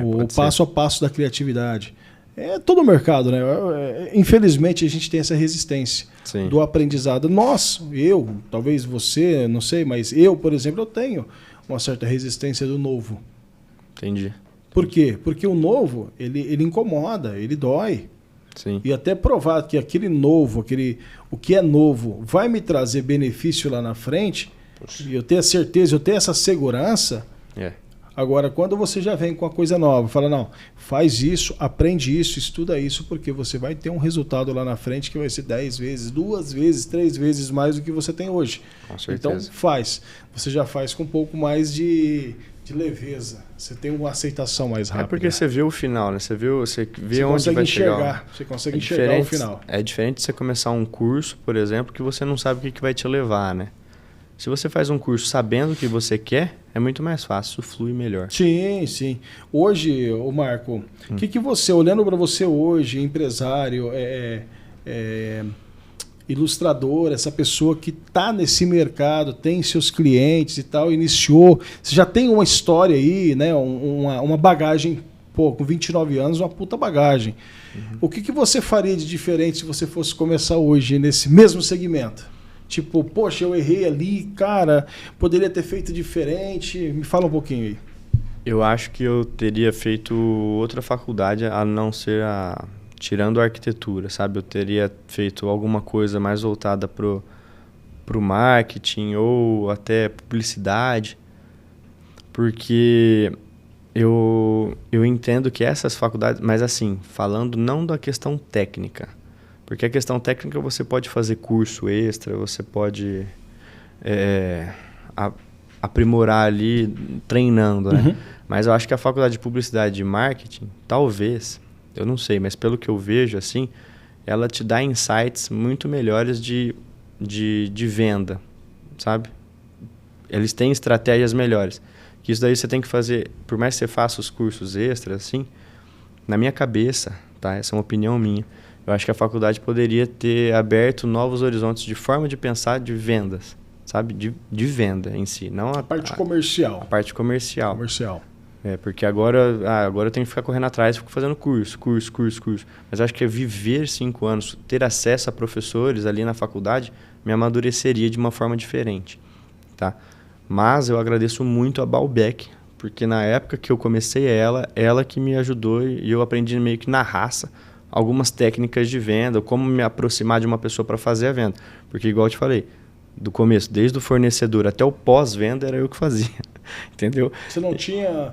O passo a passo da criatividade. É todo o mercado, né? Infelizmente, a gente tem essa resistência. Sim. Do aprendizado. Talvez você, não sei, mas eu, por exemplo, eu tenho uma certa resistência do novo. Entendi. Por quê? Porque o novo, ele incomoda, ele dói. Sim. E até provar que aquele novo, o que é novo, vai me trazer benefício lá na frente, e eu ter a certeza, eu ter essa segurança. Agora, quando você já vem com a coisa nova, fala, não, faz isso, aprende isso, estuda isso, porque você vai ter um resultado lá na frente que vai ser 10 vezes, 2 vezes, 3 vezes mais do que você tem hoje. Com certeza. Então, faz. Você já faz com um pouco mais de leveza. Você tem uma aceitação mais rápida. É porque você vê o final, né? Você vê onde vai chegar. Você consegue enxergar o final. É diferente de você começar um curso, por exemplo, que você não sabe o que vai te levar, né? Se você faz um curso sabendo o que você quer, é muito mais fácil, isso flui melhor. Sim, sim. Hoje, Marco, o que você, olhando para você hoje, empresário, ilustrador, essa pessoa que está nesse mercado, tem seus clientes e tal, iniciou, você já tem uma história aí, né? Uma bagagem, pô, com 29 anos, uma puta bagagem. Uhum. O que você faria de diferente se você fosse começar hoje nesse mesmo segmento? Tipo, poxa, eu errei ali, cara, poderia ter feito diferente. Me fala um pouquinho aí. Eu acho que eu teria feito outra faculdade a não ser tirando a arquitetura, sabe? Eu teria feito alguma coisa mais voltada pro marketing ou até publicidade, porque eu entendo que essas faculdades, mas assim, falando não da questão técnica, porque a questão técnica você pode fazer curso extra, você pode aprimorar ali treinando, né? Uhum. Mas eu acho que a faculdade de publicidade e marketing, talvez, eu não sei, mas pelo que eu vejo, assim, ela te dá insights muito melhores de venda, sabe? Eles têm estratégias melhores. Que isso daí você tem que fazer, por mais que você faça os cursos extras, assim, na minha cabeça, tá? Essa é uma opinião minha. Eu acho que a faculdade poderia ter aberto novos horizontes de forma de pensar de vendas, sabe? De venda em si, não a parte comercial. A parte comercial. Comercial. Porque agora eu tenho que ficar correndo atrás, fico fazendo curso. Mas acho que viver 5 anos, ter acesso a professores ali na faculdade, me amadureceria de uma forma diferente, tá? Mas eu agradeço muito a Balbec, porque na época que eu comecei ela que me ajudou e eu aprendi meio que na raça algumas técnicas de venda, como me aproximar de uma pessoa para fazer a venda. Porque, igual eu te falei, do começo, desde o fornecedor até o pós-venda, era eu que fazia. Entendeu? Você não tinha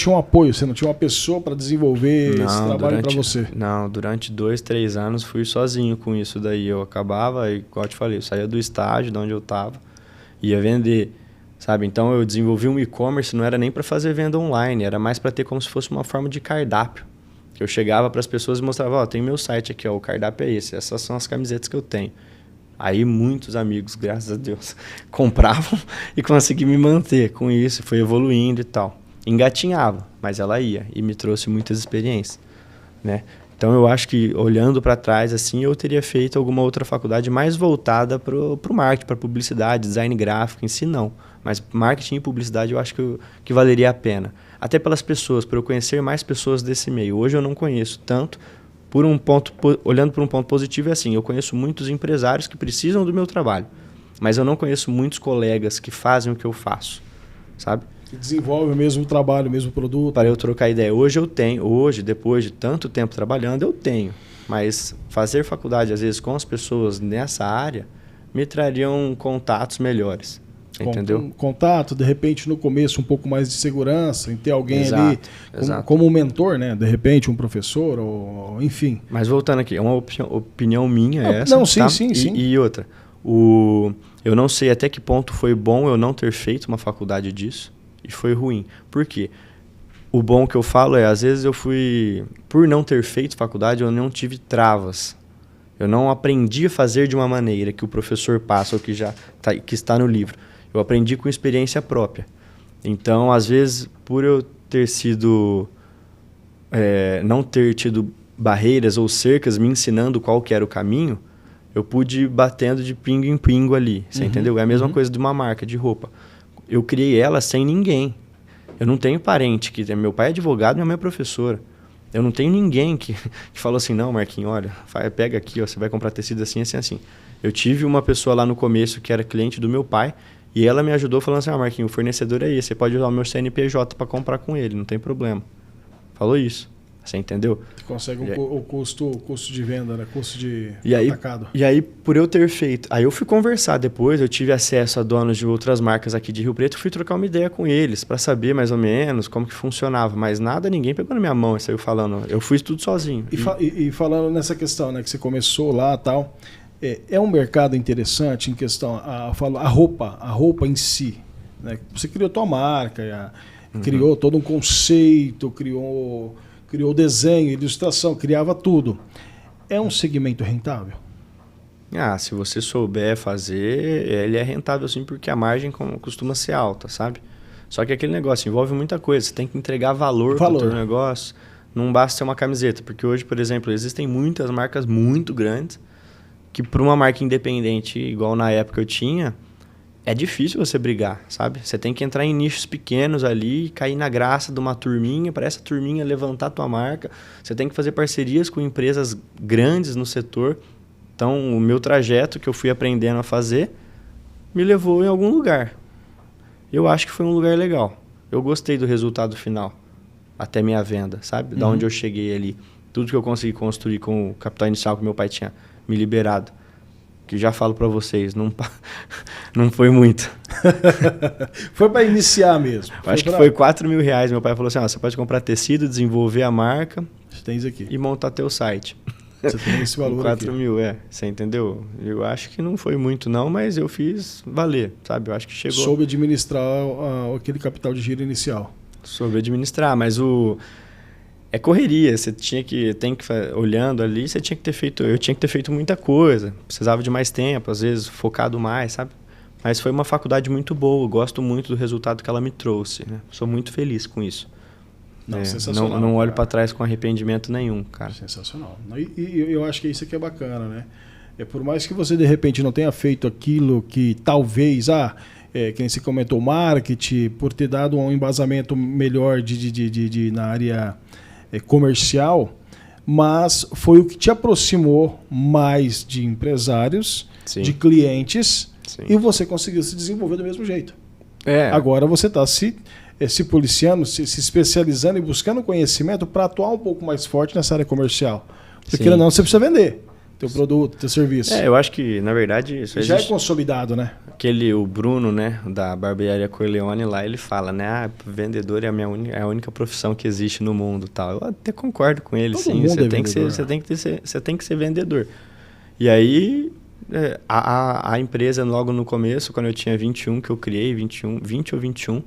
um apoio, você não tinha uma pessoa para desenvolver esse trabalho para você? Não, durante 2, 3 anos fui sozinho com isso daí. Eu acabava, igual eu te falei, eu saía do estágio de onde eu estava, ia vender, sabe? Então eu desenvolvi um e-commerce, não era nem para fazer venda online, era mais para ter como se fosse uma forma de cardápio. Eu chegava para as pessoas e mostrava, tem meu site aqui, o cardápio é esse, essas são as camisetas que eu tenho. Aí muitos amigos, graças a Deus, compravam e consegui me manter com isso, foi evoluindo e tal. Engatinhava, mas ela ia e me trouxe muitas experiências, né? Então eu acho que olhando para trás assim, eu teria feito alguma outra faculdade mais voltada para o marketing, para publicidade, design gráfico em si não, mas marketing e publicidade eu acho que valeria a pena. Até pelas pessoas, para eu conhecer mais pessoas desse meio. Hoje eu não conheço tanto. Olhando por um ponto positivo é assim, eu conheço muitos empresários que precisam do meu trabalho, mas eu não conheço muitos colegas que fazem o que eu faço, sabe? Que desenvolve o mesmo trabalho, o mesmo produto. Para eu trocar ideia. Hoje, depois de tanto tempo trabalhando, eu tenho. Mas fazer faculdade, às vezes, com as pessoas nessa área, me trariam contatos melhores. Entendeu? Contato, de repente, no começo, um pouco mais de segurança, em ter alguém ali exato. Como um mentor, né? De repente, um professor, ou enfim. Mas voltando aqui, é uma opinião minha essa. Não, sim, tá? sim. E outra, eu não sei até que ponto foi bom eu não ter feito uma faculdade disso e foi ruim. Por quê? O bom que eu falo é, às vezes por não ter feito faculdade, eu não tive travas. Eu não aprendi a fazer de uma maneira que o professor passa ou que está no livro. Eu aprendi com experiência própria. Então, às vezes, por eu ter sido... não ter tido barreiras ou cercas me ensinando qual que era o caminho, eu pude ir batendo de pingo em pingo ali. Você entendeu? É a mesma coisa de uma marca de roupa. Eu criei ela sem ninguém. Eu não tenho parente. Meu pai é advogado, minha mãe é professora. Eu não tenho ninguém que falou assim, não, Marquinhos, olha, pega aqui, ó, você vai comprar tecido assim, assim, assim. Eu tive uma pessoa lá no começo que era cliente do meu pai, e ela me ajudou falando assim, Marquinhos, o fornecedor é esse, você pode usar o meu CNPJ para comprar com ele, não tem problema. Falou isso, você entendeu? Você consegue o custo de venda, né? Custo de atacado. E aí, por eu ter feito... Aí eu fui conversar depois, eu tive acesso a donos de outras marcas aqui de Rio Preto, fui trocar uma ideia com eles para saber mais ou menos como que funcionava, mas nada, ninguém pegou na minha mão e saiu falando. Eu fiz tudo sozinho. E falando nessa questão, né, que você começou lá e tal... É um mercado interessante em questão a roupa em si, né? Você criou tua marca, criou todo um conceito, criou desenho, ilustração, criava tudo. É um segmento rentável? Se você souber fazer, ele é rentável sim, porque a margem costuma ser alta, sabe? Só que aquele negócio envolve muita coisa, você tem que entregar valor para o teu negócio, não basta ser uma camiseta, porque hoje, por exemplo, existem muitas marcas muito grandes que para uma marca independente, igual na época eu tinha, é difícil você brigar, sabe? Você tem que entrar em nichos pequenos ali, cair na graça de uma turminha, para essa turminha levantar a tua marca. Você tem que fazer parcerias com empresas grandes no setor. Então, o meu trajeto que eu fui aprendendo a fazer me levou em algum lugar. Eu acho que foi um lugar legal. Eu gostei do resultado final, até minha venda, sabe? Da onde eu cheguei ali. Tudo que eu consegui construir com o capital inicial que meu pai tinha me liberado, que já falo para vocês, não foi muito. Foi para iniciar mesmo. Acho que foi R$4.000. Meu pai falou assim, você pode comprar tecido, desenvolver a marca e montar teu site. Você tem esse valor 4.000, você entendeu? Eu acho que não foi muito não, mas eu fiz valer, sabe? Eu acho que chegou... Soube administrar aquele capital de giro inicial. Soube administrar, mas é correria, você olhando ali, você tinha que ter feito, eu tinha que ter feito muita coisa, precisava de mais tempo, às vezes focado mais, sabe? Mas foi uma faculdade muito boa, eu gosto muito do resultado que ela me trouxe, né? Sou muito feliz com isso. Sensacional. Não olho para trás com arrependimento nenhum, cara. Sensacional. E eu acho que isso aqui é bacana, né? Por mais que você de repente não tenha feito aquilo que talvez, quem se comentou, marketing, por ter dado um embasamento melhor na área comercial, mas foi o que te aproximou mais de empresários, de clientes, e você conseguiu se desenvolver do mesmo jeito. Agora você está se policiando, se especializando e buscando conhecimento para atuar um pouco mais forte nessa área comercial. Porque não, você precisa vender teu produto, teu serviço. Eu acho que, na verdade... Isso já é consolidado, né? O Bruno, né, da barbearia Corleone lá, ele fala, né, vendedor é a única profissão que existe no mundo, tal. Eu até concordo com ele, sim. Você tem que ser vendedor. E aí, a empresa, logo no começo, quando eu tinha 21, que eu criei, 20 ou 21,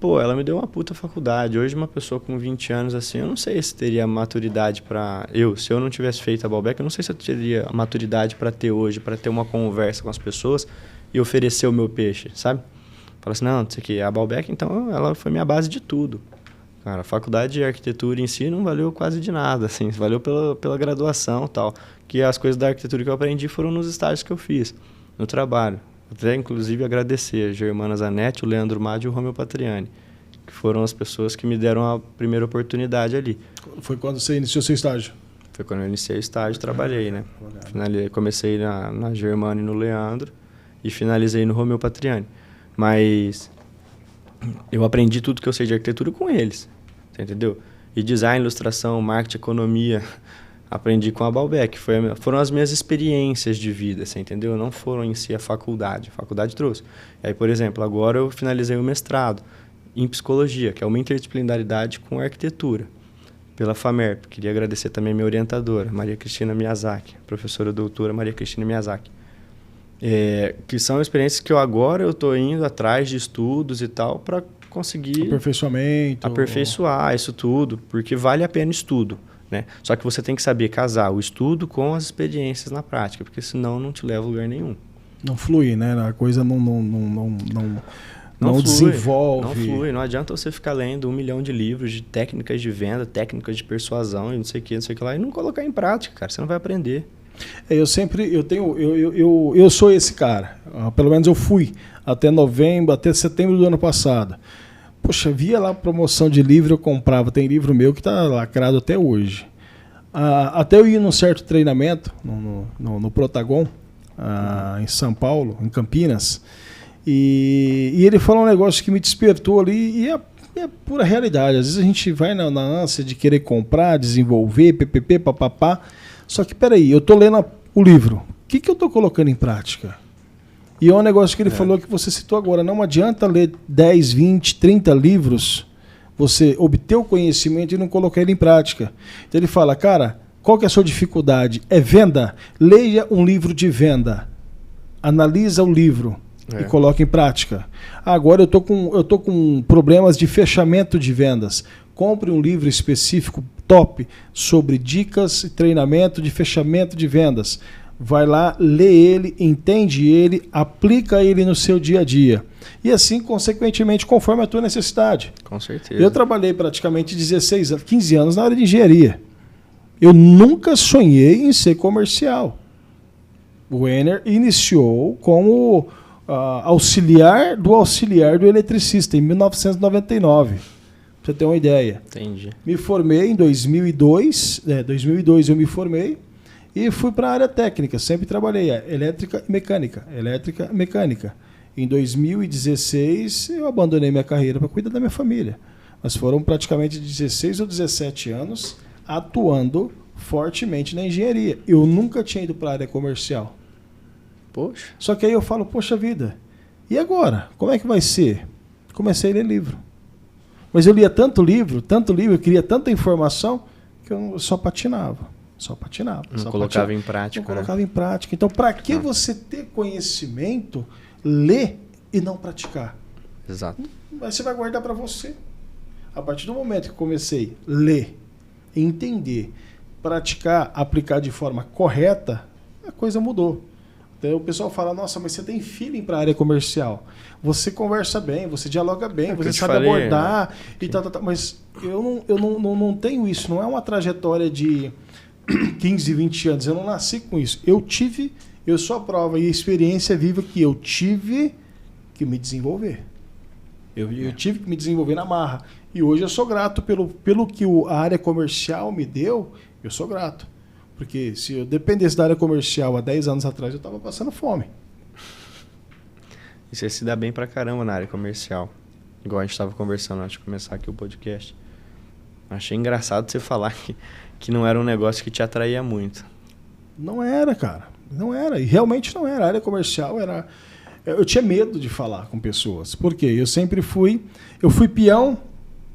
ela me deu uma puta faculdade. Hoje, uma pessoa com 20 anos, assim, eu não sei se teria maturidade para... Se eu não tivesse feito a Balbec, eu não sei se eu teria maturidade para ter hoje, para ter uma conversa com as pessoas e oferecer o meu peixe, sabe? Fala assim, não, isso aqui, a Balbec, então, ela foi minha base de tudo. Cara, a faculdade de arquitetura em si não valeu quase de nada, assim, valeu pela graduação e tal. Que as coisas da arquitetura que eu aprendi foram nos estágios que eu fiz, no trabalho. Até, inclusive, agradecer a Germana Zanetti, o Leandro Madi e o Romeu Patriani, que foram as pessoas que me deram a primeira oportunidade ali. Foi quando você iniciou seu estágio? Foi quando eu iniciei o estágio, trabalhei, né? Comecei na Germana e no Leandro e finalizei no Romeu Patriani. Mas eu aprendi tudo que eu sei de arquitetura com eles, você entendeu? E design, ilustração, marketing, economia... Aprendi com a Balbec, foram as minhas experiências de vida, você entendeu? Não foram em si a faculdade trouxe. E aí, por exemplo, agora eu finalizei o mestrado em psicologia, que é uma interdisciplinaridade com arquitetura, pela FAMERP. Queria agradecer também a minha orientadora, Maria Cristina Miyazaki, professora doutora Maria Cristina Miyazaki. Que são experiências que agora eu estou indo atrás de estudos e tal para conseguir... Aperfeiçoar isso tudo, porque vale a pena estudo. Né? Só que você tem que saber casar o estudo com as experiências na prática, porque senão não te leva a lugar nenhum. Não flui, né? A coisa não flui, desenvolve. Não flui. Não adianta você ficar lendo 1 milhão de livros de técnicas de venda, técnicas de persuasão e não sei o que lá, e não colocar em prática, cara. Você não vai aprender. Eu sou esse cara. Pelo menos eu fui até setembro do ano passado. Poxa, via lá promoção de livro, eu comprava. Tem livro meu que está lacrado até hoje. Até eu ir num certo treinamento no Protagon, em São Paulo, em Campinas, e ele falou um negócio que me despertou ali, e é pura realidade. Às vezes a gente vai na ânsia de querer comprar, desenvolver, ppp, papapá. Só que, peraí, eu estou lendo o livro. O que eu estou colocando em prática? E é um negócio que ele falou que você citou agora. Não adianta ler 10, 20, 30 livros, você obter o conhecimento e não colocar ele em prática. Então ele fala, cara, qual que é a sua dificuldade? É venda? Leia um livro de venda. Analisa o livro e coloca em prática. Agora eu tô com problemas de fechamento de vendas. Compre um livro específico top sobre dicas e treinamento de fechamento de vendas. Vai lá, lê ele, entende ele, aplica ele no seu dia a dia. E assim, consequentemente, conforme a tua necessidade. Com certeza. Eu trabalhei praticamente 15 anos na área de engenharia. Eu nunca sonhei em ser comercial. O Enner iniciou como auxiliar do eletricista, em 1999. Pra você ter uma ideia. Entendi. Me formei em 2002. 2002 eu me formei. E fui para a área técnica, sempre trabalhei elétrica e mecânica. Em 2016, eu abandonei minha carreira para cuidar da minha família. Mas foram praticamente 16 ou 17 anos atuando fortemente na engenharia. Eu nunca tinha ido para a área comercial. Poxa. Só que aí eu falo, poxa vida, e agora? Como é que vai ser? Comecei a ler livro. Mas eu lia tanto livro, eu queria tanta informação, que eu só patinava. Não colocava em prática. Então, para que você ter conhecimento, ler e não praticar? Exato. Mas você vai guardar para você. A partir do momento que eu comecei a ler, entender, praticar, aplicar de forma correta, a coisa mudou. Então o pessoal fala, nossa, mas você tem feeling para a área comercial. Você conversa bem, você dialoga bem, você sabe abordar e tal. Mas eu não tenho isso, não é uma trajetória de 15, 20 anos, eu não nasci com isso. Eu sou a prova e a experiência viva que eu tive que me desenvolver. Eu tive que me desenvolver na marra. E hoje eu sou grato pelo que a área comercial me deu, eu sou grato. Porque se eu dependesse da área comercial há 10 anos atrás, eu estava passando fome. E você se dá bem pra caramba na área comercial. Igual a gente tava conversando antes de começar aqui o podcast. Achei engraçado você falar que não era um negócio que te atraía muito. Não era, cara. Não era. E realmente não era. A área comercial era... Eu tinha medo de falar com pessoas. Por quê? Eu sempre fui... Eu fui peão.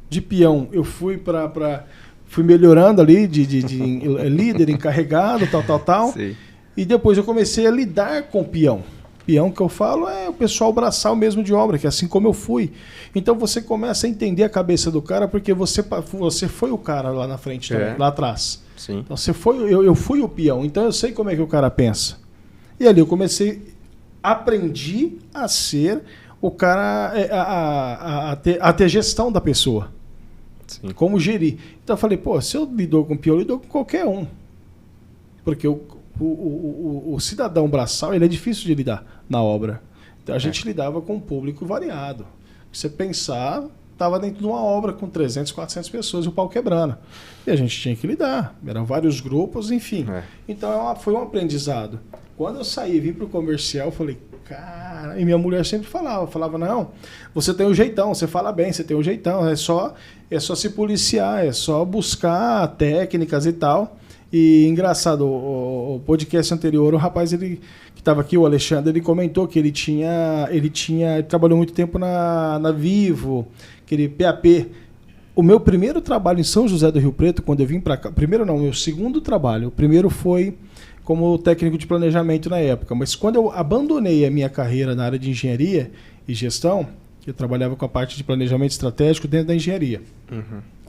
De peão, eu fui fui melhorando ali de líder, encarregado, tal. Sim. E depois eu comecei a lidar com peão. Peão que eu falo é o pessoal braçal mesmo de obra, que é assim como eu fui. Então você começa a entender a cabeça do cara, porque você foi o cara lá na frente, também, lá atrás. Sim. Então eu fui o peão, então eu sei como é que o cara pensa. E ali eu aprendi a ser o cara, a ter gestão da pessoa. Sim. Como gerir. Então eu falei, pô, se eu lidou com peão, eu lido com qualquer um. Porque o cidadão braçal, ele é difícil de lidar na obra. Então a gente lidava com um público variado. Se você pensar, estava dentro de uma obra com 300, 400 pessoas e o pau quebrando. E a gente tinha que lidar. Eram vários grupos, enfim. Então foi um aprendizado. Quando eu saí e vim para o comercial, eu falei, cara... E minha mulher sempre falava, não, você tem um jeitão, você fala bem, você tem um jeitão, é só se policiar, é só buscar técnicas e tal. E engraçado, o podcast anterior, o rapaz que estava aqui, o Alexandre, ele comentou que ele trabalhou muito tempo na Vivo, aquele PAP. O meu primeiro trabalho em São José do Rio Preto, quando eu vim para cá, meu segundo trabalho, o primeiro foi como técnico de planejamento na época, mas quando eu abandonei a minha carreira na área de engenharia e gestão, eu trabalhava com a parte de planejamento estratégico dentro da engenharia.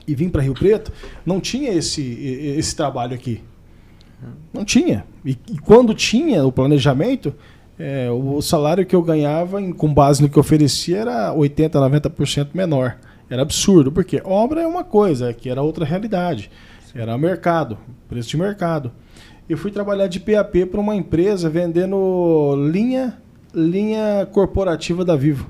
E vim para Rio Preto, não tinha esse trabalho aqui. Não tinha. E quando tinha o planejamento, o salário que eu ganhava, com base no que eu oferecia, era 80%, 90% menor. Era absurdo, porque obra é uma coisa, aqui era outra realidade. Era mercado, preço de mercado. Eu fui trabalhar de PAP para uma empresa vendendo linha corporativa da Vivo.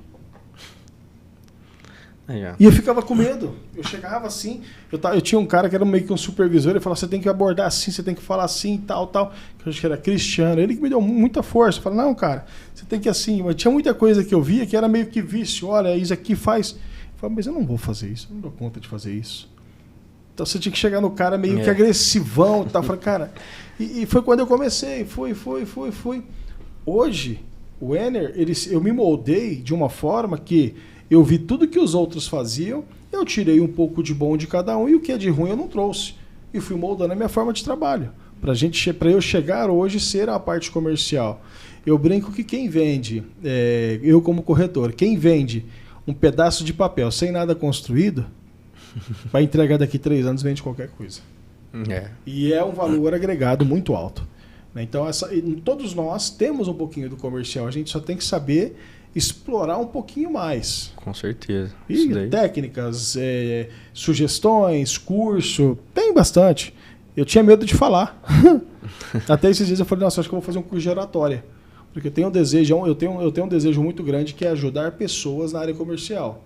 E eu ficava com medo. Eu chegava assim, eu tinha um cara que era meio que um supervisor, ele falava, você tem que abordar assim, você tem que falar assim, tal. Eu acho que era Cristiano, ele que me deu muita força. Eu falei, não, cara, você tem que assim. Mas tinha muita coisa que eu via que era meio que vício. Olha, isso aqui faz. Eu falei, mas eu não vou fazer isso, eu não dou conta de fazer isso. Então você tinha que chegar no cara meio que agressivão e tal. Eu falei, cara, e foi quando eu comecei, fui. Hoje, o Enner, eu me moldei de uma forma que eu vi tudo que os outros faziam, eu tirei um pouco de bom de cada um e o que é de ruim eu não trouxe. E fui moldando a minha forma de trabalho. Para eu chegar hoje ser a parte comercial. Eu brinco que quem vende, eu como corretor, quem vende um pedaço de papel sem nada construído, vai entregar daqui 3 anos, vende qualquer coisa. E é um valor agregado muito alto. Então, todos nós temos um pouquinho do comercial, a gente só tem que saber explorar um pouquinho mais. Com certeza. E técnicas, sugestões, curso, tem bastante. Eu tinha medo de falar. Até esses dias eu falei, nossa, acho que eu vou fazer um curso de oratória. Porque eu tenho um desejo muito grande que é ajudar pessoas na área comercial.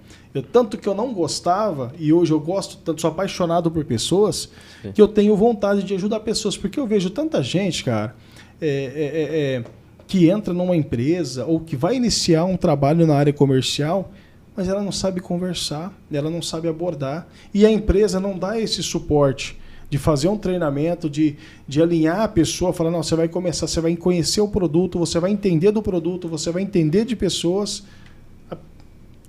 Tanto que eu não gostava, e hoje eu gosto tanto, sou apaixonado por pessoas, que eu tenho vontade de ajudar pessoas. Porque eu vejo tanta gente, cara, que entra numa empresa ou que vai iniciar um trabalho na área comercial, mas ela não sabe conversar, ela não sabe abordar, e a empresa não dá esse suporte de fazer um treinamento, de alinhar a pessoa, falar, não, você vai começar, você vai conhecer o produto, você vai entender do produto, você vai entender de pessoas,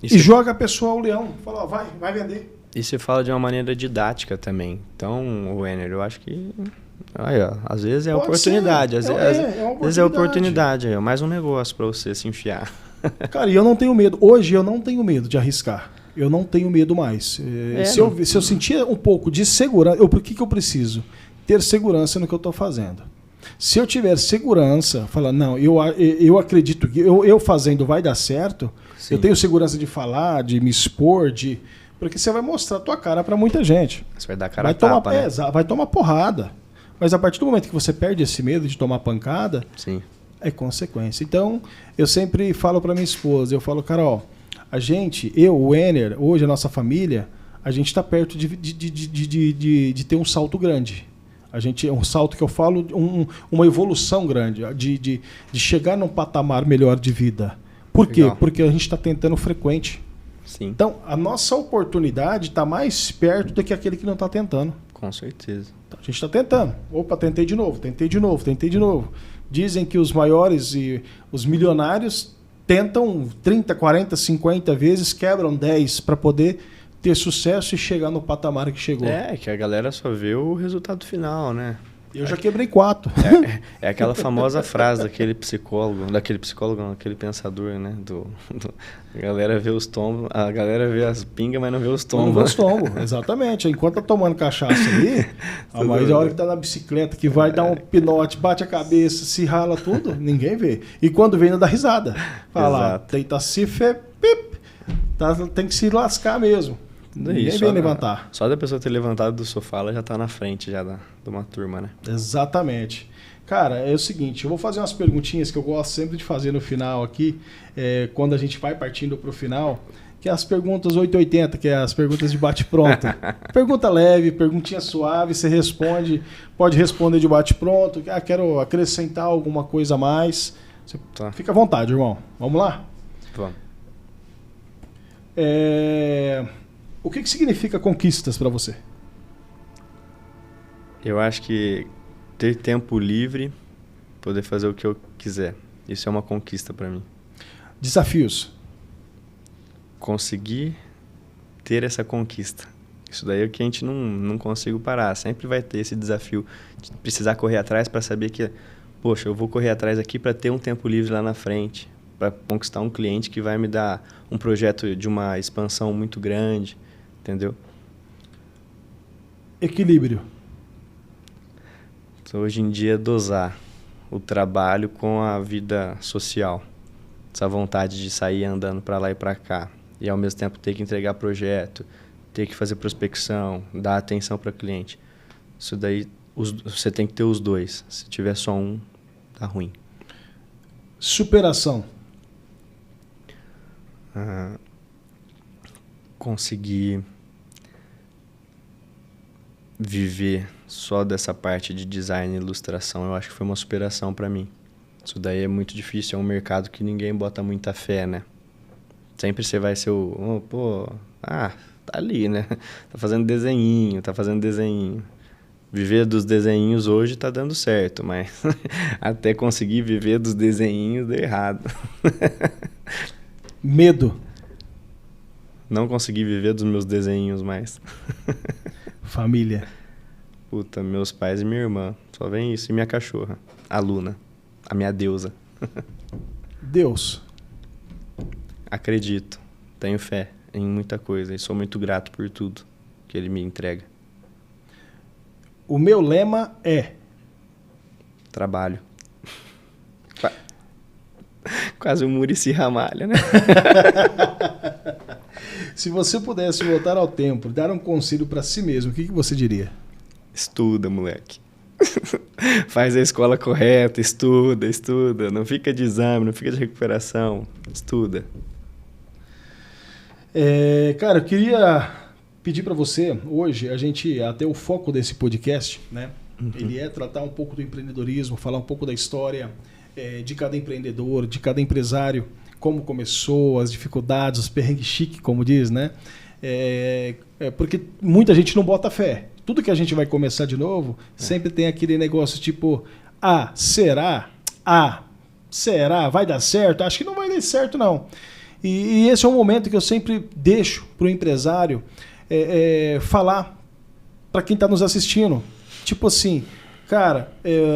e joga a pessoa ao leão, fala, vai vender. E você fala de uma maneira didática também. Então, Wenner, eu acho que às vezes é oportunidade. Às vezes é oportunidade. É mais um negócio para você se enfiar. Cara, e eu não tenho medo. Hoje eu não tenho medo de arriscar. Eu não tenho medo mais. Se eu sentir um pouco de segurança... Por que eu preciso? Ter segurança no que eu estou fazendo. Se eu tiver segurança, falar, não, eu acredito que eu fazendo vai dar certo, sim, eu tenho segurança de falar, de me expor, porque você vai mostrar a tua cara para muita gente. Você vai dar cara a tapa, né? Vai tomar porrada. Mas a partir do momento que você perde esse medo de tomar pancada, sim, é consequência. Então, eu sempre falo para minha esposa, eu falo, Carol, a gente, o Enner, hoje a nossa família, a gente está perto de ter um salto grande. A gente é um salto que eu falo, uma evolução grande, de chegar num patamar melhor de vida. Por quê? Legal. Porque a gente está tentando frequente. Sim, Então, a nossa oportunidade está mais perto do que aquele que não está tentando. com certeza. Então, a gente está tentando. Opa, tentei de novo, tentei de novo, tentei de novo. Dizem que os maiores e os milionários tentam 30, 40, 50 vezes, quebram 10 para poder ter sucesso e chegar no patamar que chegou. É, que a galera só vê o resultado final, né? Eu já quebrei 4. É aquela famosa frase daquele psicólogo, não, aquele pensador, né? A galera vê os tombos, a galera vê as pingas, mas não vê os tombos. Não vê os tombos, exatamente. Enquanto tá tomando cachaça ali, mas a hora que tá na bicicleta, que vai dar um pinote, bate a cabeça, se rala tudo, ninguém vê. E quando vem, ainda dá risada. Fala, Exato. tenta se tem que se lascar mesmo. Ninguém Isso, vem levantar. Só da pessoa ter levantado do sofá, ela já tá na frente já de uma turma, né? Exatamente. Cara, é o seguinte, eu vou fazer umas perguntinhas que eu gosto sempre de fazer no final aqui, quando a gente vai partindo pro final, que é as perguntas 880, que é as perguntas de bate-pronto. Pergunta leve, perguntinha suave, você responde, pode responder de bate-pronto, quero acrescentar alguma coisa a mais. Você fica à vontade, irmão. Vamos lá? Vamos. O que significa conquistas para você? Eu acho que ter tempo livre, poder fazer o que eu quiser, isso é uma conquista para mim. Desafios. Conseguir ter essa conquista. Isso daí é o que a gente não consigo parar. Sempre vai ter esse desafio de precisar correr atrás para saber que, poxa, eu vou correr atrás aqui para ter um tempo livre lá na frente, para conquistar um cliente que vai me dar um projeto de uma expansão muito grande, entendeu? Equilíbrio. Então, hoje em dia, dosar o trabalho com a vida social. Essa vontade de sair andando para lá e para cá. E, ao mesmo tempo, ter que entregar projeto, ter que fazer prospecção, dar atenção para o cliente. Isso daí, você tem que ter os dois. Se tiver só um, tá ruim. Superação. Conseguir viver só dessa parte de design e ilustração, eu acho que foi uma superação para mim. Isso daí é muito difícil, é um mercado que ninguém bota muita fé, né? Sempre você vai ser tá ali, né? Tá fazendo desenhinho. Viver dos desenhinhos hoje tá dando certo, mas até conseguir viver dos desenhinhos deu errado. Medo. Não consegui viver dos meus desenhinhos mais. Família. Puta, meus pais e minha irmã. Só vem isso. E minha cachorra. A Luna. A minha deusa. Deus. Acredito. Tenho fé em muita coisa. E sou muito grato por tudo que ele me entrega. O meu lema é... Trabalho. Quase o Muricy Ramalho, né? Se você pudesse voltar ao tempo e dar um conselho para si mesmo, o que você diria? Estuda, moleque. Faz a escola correta, estuda. Não fica de exame, não fica de recuperação. Estuda. Cara, eu queria pedir para você, hoje, até o foco desse podcast, né? Ele é tratar um pouco do empreendedorismo, falar um pouco da história de cada empreendedor, de cada empresário, como começou, as dificuldades, os perrengues chique, como diz, né? Porque muita gente não bota fé. Tudo que a gente vai começar de novo, sempre tem aquele negócio tipo, será? Será? Vai dar certo? Acho que não vai dar certo, não. E esse é um momento que eu sempre deixo para o empresário falar para quem está nos assistindo. Tipo assim, cara,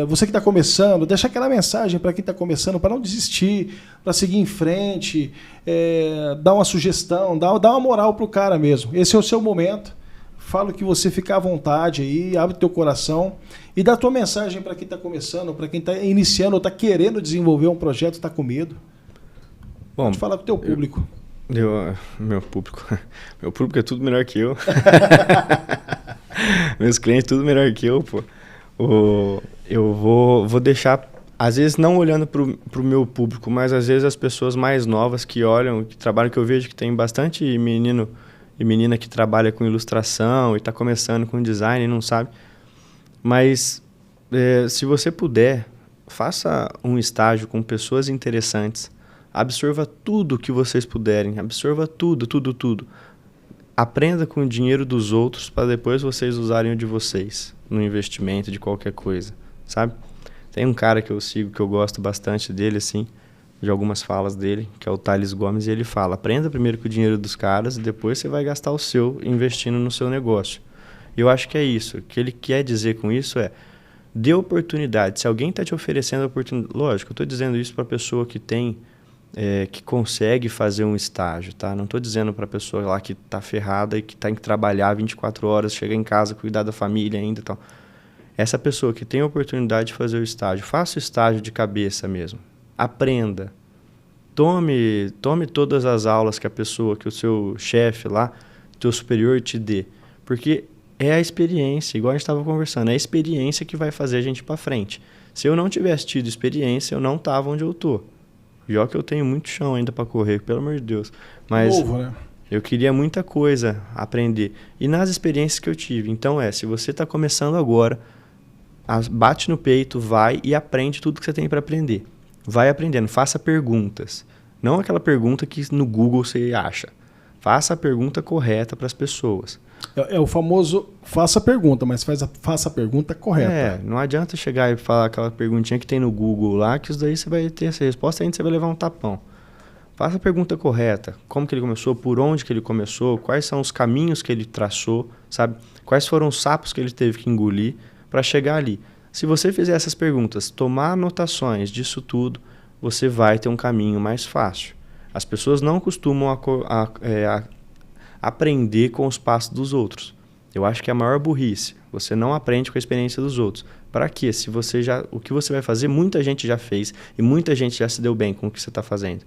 você que está começando, deixa aquela mensagem para quem está começando, para não desistir, para seguir em frente, dar uma sugestão, dar uma moral pro cara mesmo. Esse é o seu momento. Fala que você fica à vontade aí, abre teu coração e dá tua mensagem para quem está começando, para quem está iniciando ou está querendo desenvolver um projeto, está com medo. Bom, pode falar com o teu público. Meu público é tudo melhor que eu. Meus clientes tudo melhor que eu, pô. Eu vou deixar, às vezes não olhando pro meu público, mas às vezes as pessoas mais novas que olham, que trabalham, que eu vejo que tem bastante menino e menina que trabalha com ilustração e está começando com design e não sabe. Mas se você puder, faça um estágio com pessoas interessantes, Absorva tudo que vocês puderem. Absorva tudo, tudo, tudo. Aprenda com o dinheiro dos outros para depois vocês usarem o de vocês no investimento de qualquer coisa, sabe? Tem um cara que eu sigo, que eu gosto bastante dele, assim, de algumas falas dele, que é o Thales Gomes, e ele fala: aprenda primeiro com o dinheiro dos caras e depois você vai gastar o seu investindo no seu negócio. E eu acho que é isso. O que ele quer dizer com isso é: dê oportunidade. Se alguém está te oferecendo oportunidade... Lógico, eu estou dizendo isso para a pessoa que tem... que consegue fazer um estágio, tá? Não estou dizendo para a pessoa lá que está ferrada e que tem que trabalhar 24 horas, chegar em casa, cuidar da família ainda e tal. Essa pessoa que tem a oportunidade de fazer o estágio, faça o estágio de cabeça mesmo. Aprenda. Tome todas as aulas que a pessoa, que o seu chefe lá, teu superior te dê. Porque é a experiência, igual a gente estava conversando, é a experiência que vai fazer a gente ir para frente. Se eu não tivesse tido experiência, eu não estava onde eu estou. Já que eu tenho muito chão ainda para correr, pelo amor de Deus. Mas novo, né? Eu queria muita coisa aprender. E nas experiências que eu tive. Então se você está começando agora, bate no peito, vai e aprende tudo que você tem para aprender. Vai aprendendo, faça perguntas. Não aquela pergunta que no Google você acha. Faça a pergunta correta para as pessoas. É o famoso faça a pergunta, mas faça a pergunta correta. Não adianta chegar e falar aquela perguntinha que tem no Google lá, que isso daí você vai ter essa resposta e ainda você vai levar um tapão. Faça a pergunta correta. Como que ele começou, por onde que ele começou, quais são os caminhos que ele traçou, sabe? Quais foram os sapos que ele teve que engolir para chegar ali. Se você fizer essas perguntas, tomar anotações disso tudo, você vai ter um caminho mais fácil. As pessoas não costumam aprender com os passos dos outros. Eu acho que é a maior burrice. Você não aprende com a experiência dos outros. Para quê? Se você o que você vai fazer, muita gente já fez e muita gente já se deu bem com o que você está fazendo.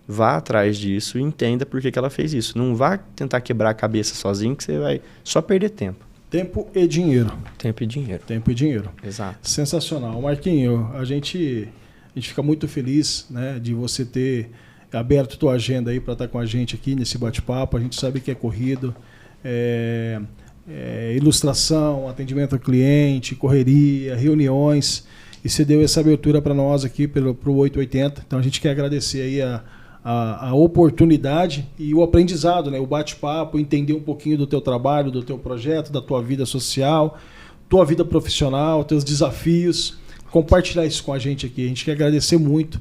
Vá atrás disso e entenda por que ela fez isso. Não vá tentar quebrar a cabeça sozinho, que você vai só perder tempo. Tempo e dinheiro. Tempo e dinheiro. Tempo e dinheiro. Exato. Sensacional. Marquinho, a gente fica muito feliz, né, de você ter aberto tua agenda aí para estar com a gente aqui nesse bate-papo. A gente sabe que é corrido, ilustração, atendimento ao cliente, correria, reuniões, e você deu essa abertura para nós aqui para o 880. Então a gente quer agradecer aí a oportunidade e o aprendizado, né? O bate-papo, entender um pouquinho do teu trabalho, do teu projeto, da tua vida social, tua vida profissional, teus desafios, compartilhar isso com a gente aqui. A gente quer agradecer muito.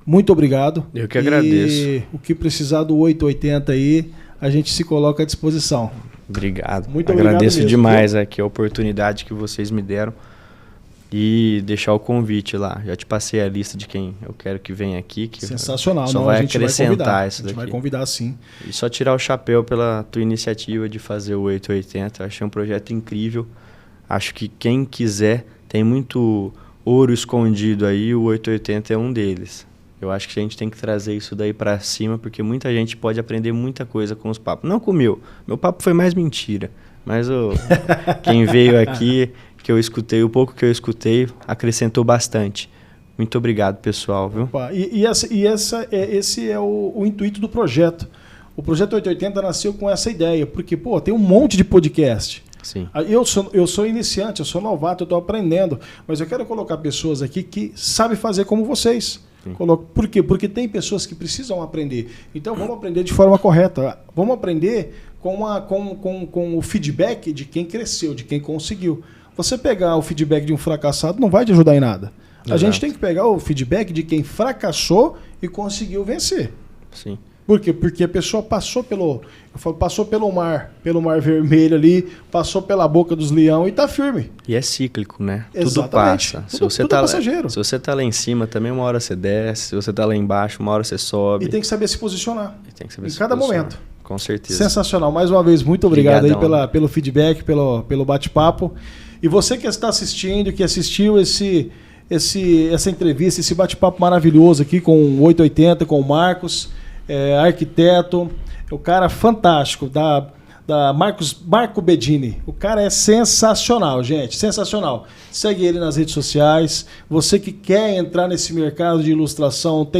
Muito obrigado. Eu que agradeço. E o que precisar do 880 aí, a gente se coloca à disposição. Obrigado. Muito obrigado. Agradeço mesmo, demais aqui a oportunidade que vocês me deram e deixar o convite lá. Já te passei a lista de quem eu quero que venha aqui. Que sensacional. Só vai acrescentar isso daqui. A gente vai convidar, sim. E só tirar o chapéu pela tua iniciativa de fazer o 880. Eu achei um projeto incrível. Acho que quem quiser, tem muito ouro escondido aí, o 880 é um deles. Eu acho que a gente tem que trazer isso daí para cima, porque muita gente pode aprender muita coisa com os papos. Não com o meu. Meu papo foi mais mentira. Mas quem veio aqui, que eu escutei, o pouco que eu escutei, acrescentou bastante. Muito obrigado, pessoal. Viu? Opa, esse é o intuito do projeto. O projeto 880 nasceu com essa ideia, porque tem um monte de podcast. Sim. Eu sou iniciante, eu sou novato, eu estou aprendendo, mas eu quero colocar pessoas aqui que sabem fazer como vocês. Por quê? Porque tem pessoas que precisam aprender. Então vamos aprender de forma correta. Vamos aprender com o feedback de quem cresceu, de quem conseguiu. Você pegar o feedback de um fracassado não vai te ajudar em nada. Exato. A gente tem que pegar o feedback de quem fracassou e conseguiu vencer. Sim. Por quê? Porque a pessoa passou pelo mar vermelho ali, passou pela boca dos leão e está firme. E é cíclico, né? Exatamente. Tudo passa. Tudo é passageiro. Se você está lá em cima, também uma hora você desce. Se você está lá embaixo, uma hora você sobe. E tem que saber se posicionar. Em cada momento. Com certeza. Sensacional. Mais uma vez, muito obrigado aí pelo feedback, pelo bate-papo. E você que está assistindo, que assistiu essa entrevista, esse bate-papo maravilhoso aqui com o 880, com o Marcos, arquiteto, o cara fantástico, Marco Bedini. O cara é sensacional, gente, sensacional. Segue ele nas redes sociais. Você que quer entrar nesse mercado de ilustração,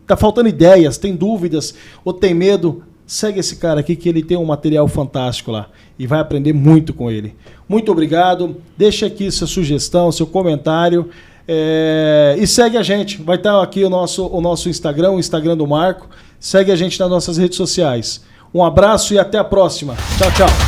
tá faltando ideias, tem dúvidas ou tem medo, segue esse cara aqui que ele tem um material fantástico lá e vai aprender muito com ele. Muito obrigado. Deixa aqui sua sugestão, seu comentário. E segue a gente. Vai estar aqui o nosso Instagram, o Instagram do Marco. Segue a gente nas nossas redes sociais. Um abraço e até a próxima. Tchau, tchau.